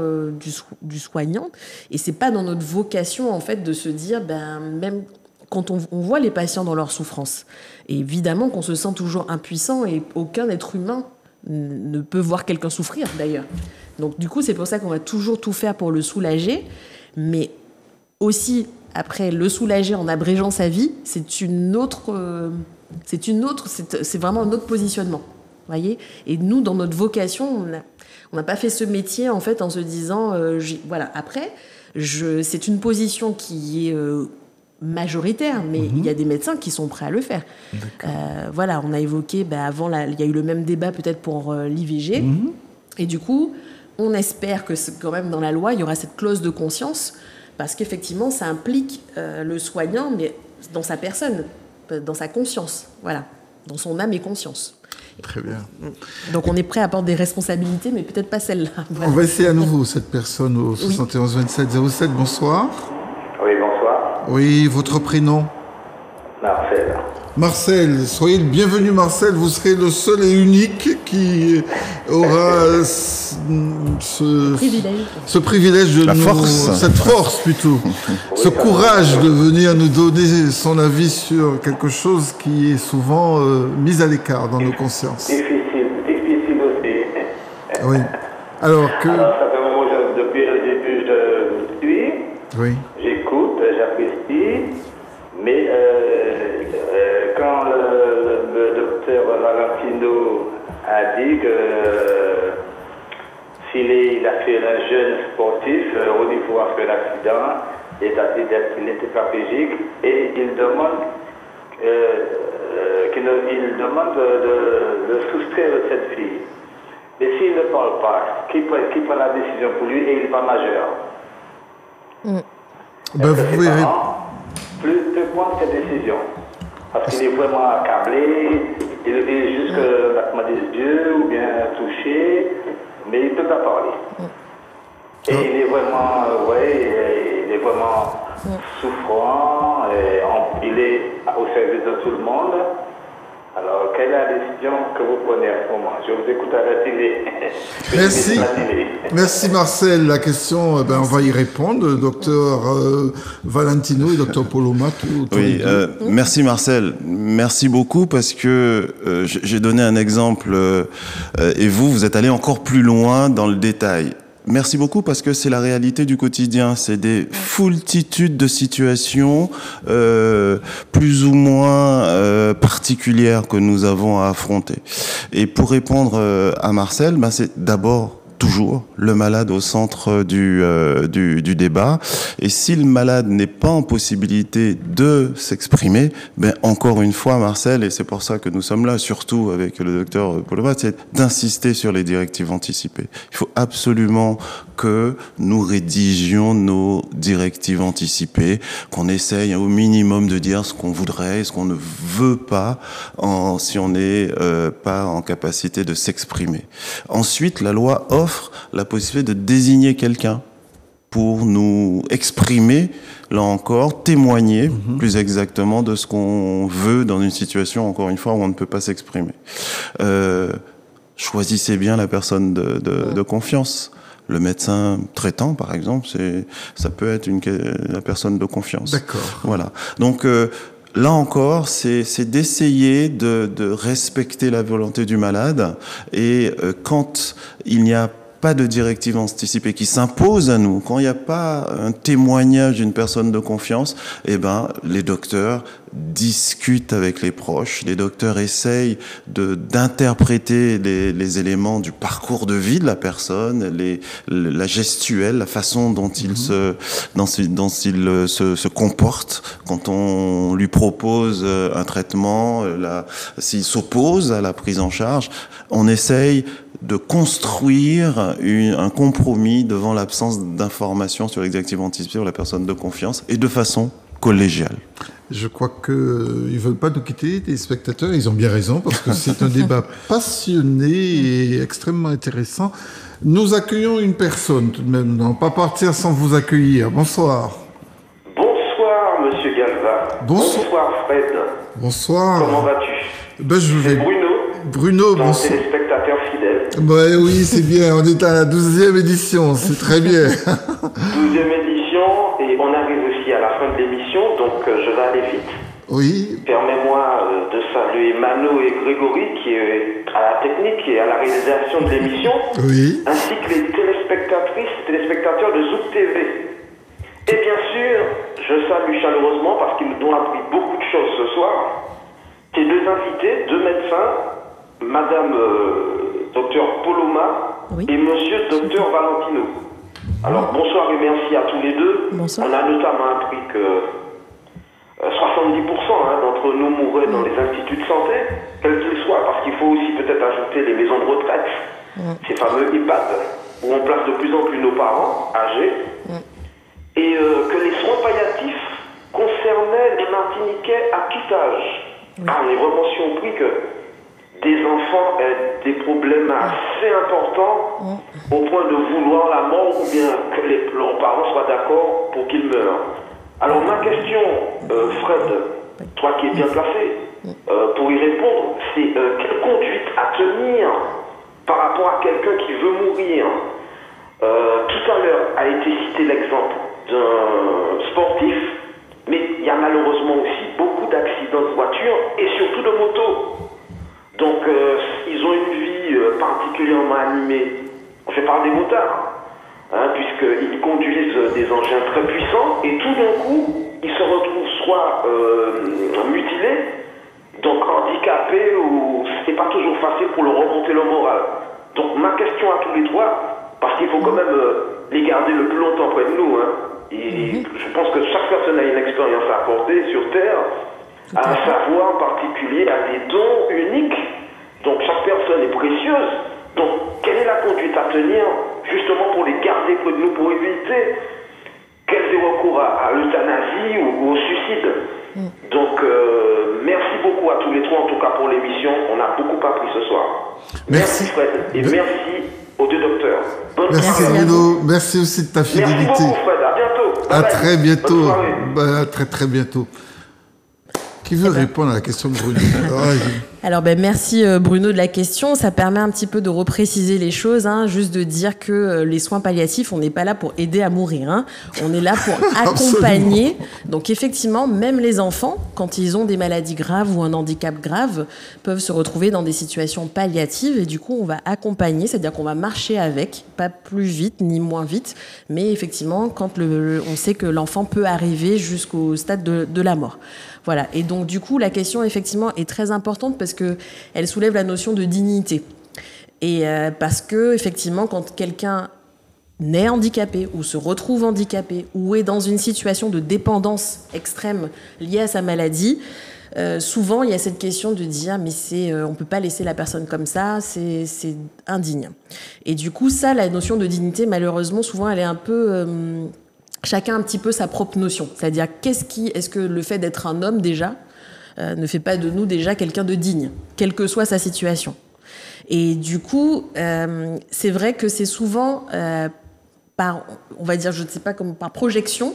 du soignant, et c'est pas dans notre vocation, en fait, de se dire, même quand on voit les patients dans leur souffrance, et évidemment qu'on se sent toujours impuissant et aucun être humain ne peut voir quelqu'un souffrir d'ailleurs. Donc du coup, c'est pour ça qu'on va toujours tout faire pour le soulager, mais aussi après le soulager en abrégeant sa vie, c'est vraiment un autre positionnement. Voyez. Et nous, dans notre vocation, on n'a pas fait ce métier en fait en se disant voilà. Après, c'est une position qui est majoritaire, mais il y a des médecins qui sont prêts à le faire. Voilà, on a évoqué, avant, il y a eu le même débat peut-être pour l'IVG, et du coup, on espère que quand même dans la loi, il y aura cette clause de conscience, parce qu'effectivement, ça implique le soignant, mais dans sa personne, dans sa conscience, voilà, dans son âme et conscience. Très bien. Donc on est prêt à prendre des responsabilités, mais peut-être pas celle-là. Voilà. On va essayer à nouveau cette personne au 71 27 07. Bonsoir. Oui, bonsoir. Oui, votre prénom? Marcel. Marcel, soyez le bienvenu Marcel, vous serez le seul et unique qui aura ce privilège de cette force plutôt, ce courage de venir nous donner son avis sur quelque chose qui est souvent mis à l'écart dans nos consciences. Difficile aussi. Oui. Alors, ça fait un moment, depuis le début, je suis. Oui. J'écoute, j'apprécie, mais quand le docteur Valentino a dit que s'il a fait un jeune sportif, au niveau après l'accident, il est tétraplégique et il demande de soustraire de cette fille. Mais s'il ne parle pas, qui prend la décision pour lui et il n'est pas majeur? Vous verrez. Peut prendre cette décision. Parce qu'il est vraiment accablé, il est juste le battement des yeux ou bien touché, mais il ne peut pas parler. Et il est vraiment, il est vraiment souffrant, et il est au service de tout le monde. Alors, quelle est la décision que vous prenez à ce moment? Je vous écoute à la télé. Merci. Merci Marcel. La question, on va y répondre. Docteur Valentino et docteur Poloma. Oui, merci Marcel. Merci beaucoup parce que j'ai donné un exemple et vous êtes allé encore plus loin dans le détail. merci beaucoup parce que c'est la réalité du quotidien. C'est des foultitudes de situations plus ou moins particulières que nous avons à affronter. Et pour répondre à Marcel, c'est d'abord toujours le malade au centre du débat. Et si le malade n'est pas en possibilité de s'exprimer, encore une fois, Marcel, et c'est pour ça que nous sommes là, surtout avec le docteur Poloma, c'est d'insister sur les directives anticipées. Il faut absolument que nous rédigions nos directives anticipées, qu'on essaye au minimum de dire ce qu'on voudrait, ce qu'on ne veut pas, si on n'est pas en capacité de s'exprimer. Ensuite, la loi offre la possibilité de désigner quelqu'un pour nous exprimer, là encore, témoigner plus exactement de ce qu'on veut dans une situation, encore une fois, où on ne peut pas s'exprimer. Choisissez bien la personne de confiance. Le médecin traitant, par exemple, ça peut être la personne de confiance. D'accord. Voilà. Donc, là encore, c'est d'essayer de respecter la volonté du malade et quand il n'y a pas de directive anticipée qui s'impose à nous, quand il n'y a pas un témoignage d'une personne de confiance, les docteurs discutent avec les proches, les docteurs essayent d'interpréter les éléments du parcours de vie de la personne, la gestuelle, la façon dont il se comporte quand on lui propose un traitement, s'il s'oppose à la prise en charge. On essaye de construire un compromis devant l'absence d'informations sur les directives anticipées sur la personne de confiance et de façon collégiale. Je crois qu'ils ne veulent pas nous quitter, les spectateurs. Ils ont bien raison parce que c'est un débat passionné et extrêmement intéressant. Nous accueillons une personne tout de même. Non, pas partir sans vous accueillir. Bonsoir. Bonsoir, Monsieur Galva. Bonsoir, Fred. Bonsoir. Comment vas-tu? Je vais... Bruno, bonsoir. Téléspectateur fidèle. Oui, c'est bien. On est à la 12e édition. C'est très bien. 12e édition et on arrive aussi à la fin de l'émission, donc je vais aller vite. Oui. Permets-moi de saluer Mano et Grégory qui est à la technique et à la réalisation de l'émission, oui, ainsi que les téléspectatrices et téléspectateurs de Zouk TV. Et bien sûr, je salue chaleureusement parce qu'ils nous ont appris beaucoup de choses ce soir. Ces deux invités, deux médecins, Madame Dr Poloma et Monsieur Dr Valentino. Alors bonsoir et merci à tous les deux. Bonsoir. On a notamment appris que 70% d'entre nous mourraient dans les instituts de santé, quels qu'ils soient, parce qu'il faut aussi peut-être ajouter les maisons de retraite, ces fameux EHPAD, où on place de plus en plus nos parents âgés, et que les soins palliatifs concernaient les Martiniquais à tout âge. On est vraiment surpris que des enfants aient des problèmes assez importants au point de vouloir la mort ou bien que leurs parents soient d'accord pour qu'ils meurent. Alors ma question, Fred, toi qui es bien placé pour y répondre, c'est quelle conduite à tenir par rapport à quelqu'un qui veut mourir. Tout à l'heure a été cité l'exemple d'un sportif, mais il y a malheureusement aussi beaucoup d'accidents de voiture et surtout de moto. Donc ils ont une vie particulièrement animée. Je parle des motards, puisqu'ils conduisent des engins très puissants et tout d'un coup, ils se retrouvent soit mutilés, donc handicapés, ou c'est pas toujours facile pour leur remonter le moral. Donc ma question à tous les trois, parce qu'il faut quand même les garder le plus longtemps près de nous, et je pense que chaque personne a une expérience à apporter sur Terre, à un savoir particulier, à des dons uniques. Donc chaque personne est précieuse. Donc quelle est la conduite à tenir justement pour les garder près de nous, pour éviter qu'elles aient recours à l'euthanasie ou au suicide. Donc merci beaucoup à tous les trois en tout cas pour l'émission. On a beaucoup appris ce soir. Merci Fred et merci aux deux docteurs. Merci Bruno, merci aussi de ta fidélité. Merci beaucoup Fred, à bientôt. À très bientôt. À très bientôt. Qui veut répondre à la question de Bruno? Alors merci Bruno de la question. Ça permet un petit peu de repréciser les choses, juste de dire que les soins palliatifs, on n'est pas là pour aider à mourir. On est là pour accompagner. Donc effectivement, même les enfants, quand ils ont des maladies graves ou un handicap grave, peuvent se retrouver dans des situations palliatives et du coup on va accompagner, c'est-à-dire qu'on va marcher avec, pas plus vite ni moins vite, mais effectivement quand on sait que l'enfant peut arriver jusqu'au stade de la mort. Voilà. Et donc, du coup, la question, effectivement, est très importante parce qu'elle soulève la notion de dignité. Et parce que, effectivement, quand quelqu'un naît handicapé ou se retrouve handicapé ou est dans une situation de dépendance extrême liée à sa maladie, souvent, il y a cette question de dire mais on peut pas laisser la personne comme ça, c'est indigne. Et du coup, ça, la notion de dignité, malheureusement, souvent, elle est un peu... chacun a un petit peu sa propre notion. C'est-à-dire, est-ce que le fait d'être un homme, déjà, ne fait pas de nous, déjà, quelqu'un de digne, quelle que soit sa situation. Et du coup, c'est vrai que c'est souvent par, on va dire, je ne sais pas, comme par projection,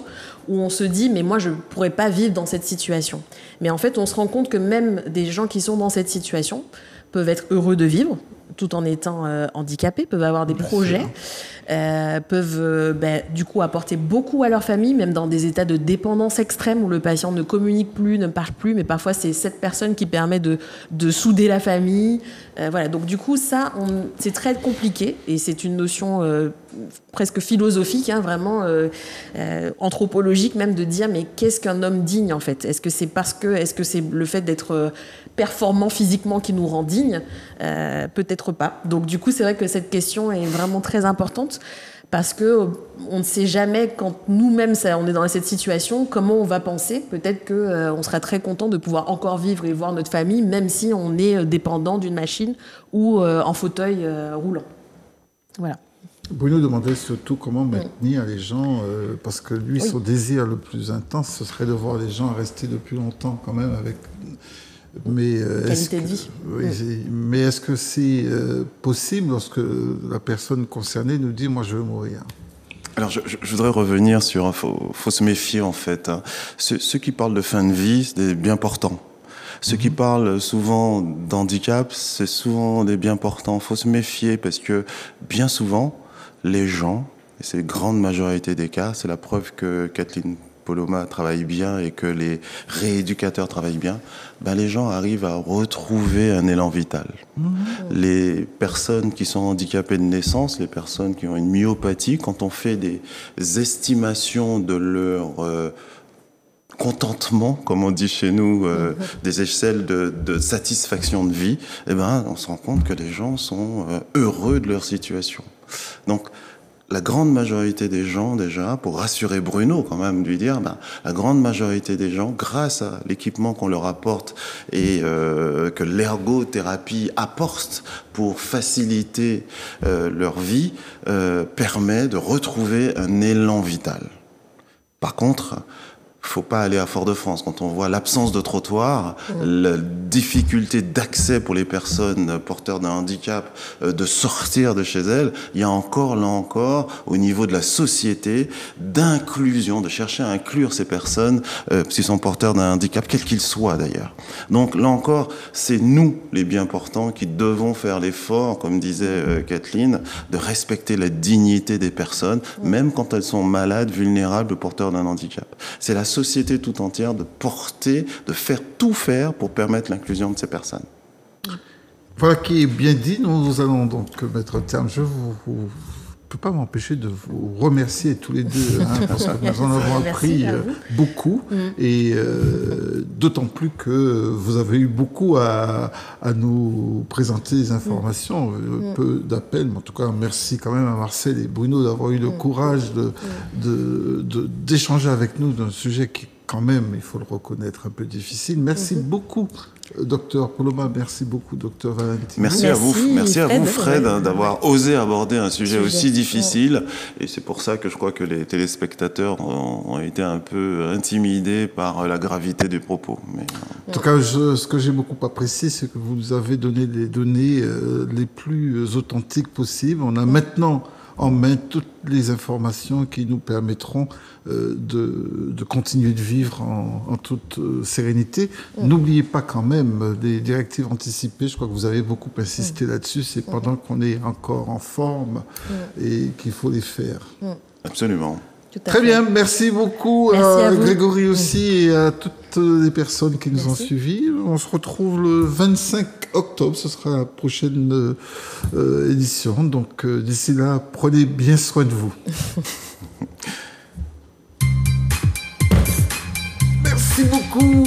où on se dit, mais moi, je ne pourrais pas vivre dans cette situation. Mais en fait, on se rend compte que même des gens qui sont dans cette situation peuvent être heureux de vivre, tout en étant handicapés, peuvent avoir des projets, peuvent du coup apporter beaucoup à leur famille, même dans des états de dépendance extrême où le patient ne communique plus, ne parle plus, mais parfois c'est cette personne qui permet de souder la famille. Voilà, donc du coup ça, c'est très compliqué et c'est une notion presque philosophique, vraiment anthropologique même, de dire mais qu'est-ce qu'un homme digne en fait ? Est-ce que c'est le fait d'être performant physiquement qui nous rend digne ? Peut-être pas. Donc du coup c'est vrai que cette question est vraiment très importante parce que on ne sait jamais quand nous-mêmes on est dans cette situation comment on va penser. Peut-être que on sera très content de pouvoir encore vivre et voir notre famille même si on est dépendant d'une machine ou en fauteuil roulant. Voilà. Bruno demandait surtout comment maintenir les gens, parce que lui, son désir le plus intense, ce serait de voir les gens rester le plus longtemps quand même avec... Mais qualité de vie. Oui, mais est-ce que c'est possible lorsque la personne concernée nous dit « moi je veux mourir » ? Alors je voudrais revenir sur... faut se méfier en fait. Ceux qui parlent de fin de vie, c'est des bien portants. Ceux qui parlent souvent d'handicap, c'est souvent des bien portants. Faut se méfier parce que bien souvent, les gens, et c'est la grande majorité des cas, c'est la preuve que Kathleen Poloma travaille bien et que les rééducateurs travaillent bien, les gens arrivent à retrouver un élan vital. Les personnes qui sont handicapées de naissance, les personnes qui ont une myopathie, quand on fait des estimations de leur contentement, comme on dit chez nous, des échelles de satisfaction de vie, on se rend compte que les gens sont heureux de leur situation. Donc, la grande majorité des gens, déjà, pour rassurer Bruno quand même, lui dire, la grande majorité des gens, grâce à l'équipement qu'on leur apporte et que l'ergothérapie apporte pour faciliter leur vie, permet de retrouver un élan vital. Par contre, faut pas aller à Fort-de-France. Quand on voit l'absence de trottoir, la difficulté d'accès pour les personnes porteurs d'un handicap de sortir de chez elles, il y a encore, là encore, au niveau de la société, d'inclusion, de chercher à inclure ces personnes qui sont porteurs d'un handicap, quel qu'il soit d'ailleurs. Donc là encore, c'est nous, les bien portants, qui devons faire l'effort, comme disait Kathleen, de respecter la dignité des personnes, même quand elles sont malades, vulnérables, porteurs d'un handicap. C'est la société tout entière de tout faire pour permettre l'inclusion de ces personnes. Voilà qui est bien dit. Nous allons donc mettre terme. Je ne peux pas m'empêcher de vous remercier tous les deux, parce que nous en avons appris beaucoup, et d'autant plus que vous avez eu beaucoup à nous présenter des informations, peu d'appels, mais en tout cas merci quand même à Marcel et Bruno d'avoir eu le courage d'échanger avec nous d'un sujet qui, quand même, il faut le reconnaître, un peu difficile. Merci beaucoup, docteur Poloma. Merci beaucoup, docteur Valentino. Merci à vous, Fred, d'avoir osé aborder un sujet aussi difficile. Et c'est pour ça que je crois que les téléspectateurs ont été un peu intimidés par la gravité des propos. Mais... En tout cas, ce que j'ai beaucoup apprécié, c'est que vous nous avez donné les données les plus authentiques possibles. On a maintenant en main toutes les informations qui nous permettront de continuer de vivre en toute sérénité. N'oubliez pas quand même des directives anticipées. Je crois que vous avez beaucoup insisté là-dessus. C'est pendant qu'on est encore en forme et qu'il faut les faire. Absolument. Très bien, merci beaucoup à Grégory aussi et à toutes les personnes qui nous ont suivis. On se retrouve le 25 octobre, ce sera la prochaine édition. Donc d'ici là, prenez bien soin de vous. Merci beaucoup.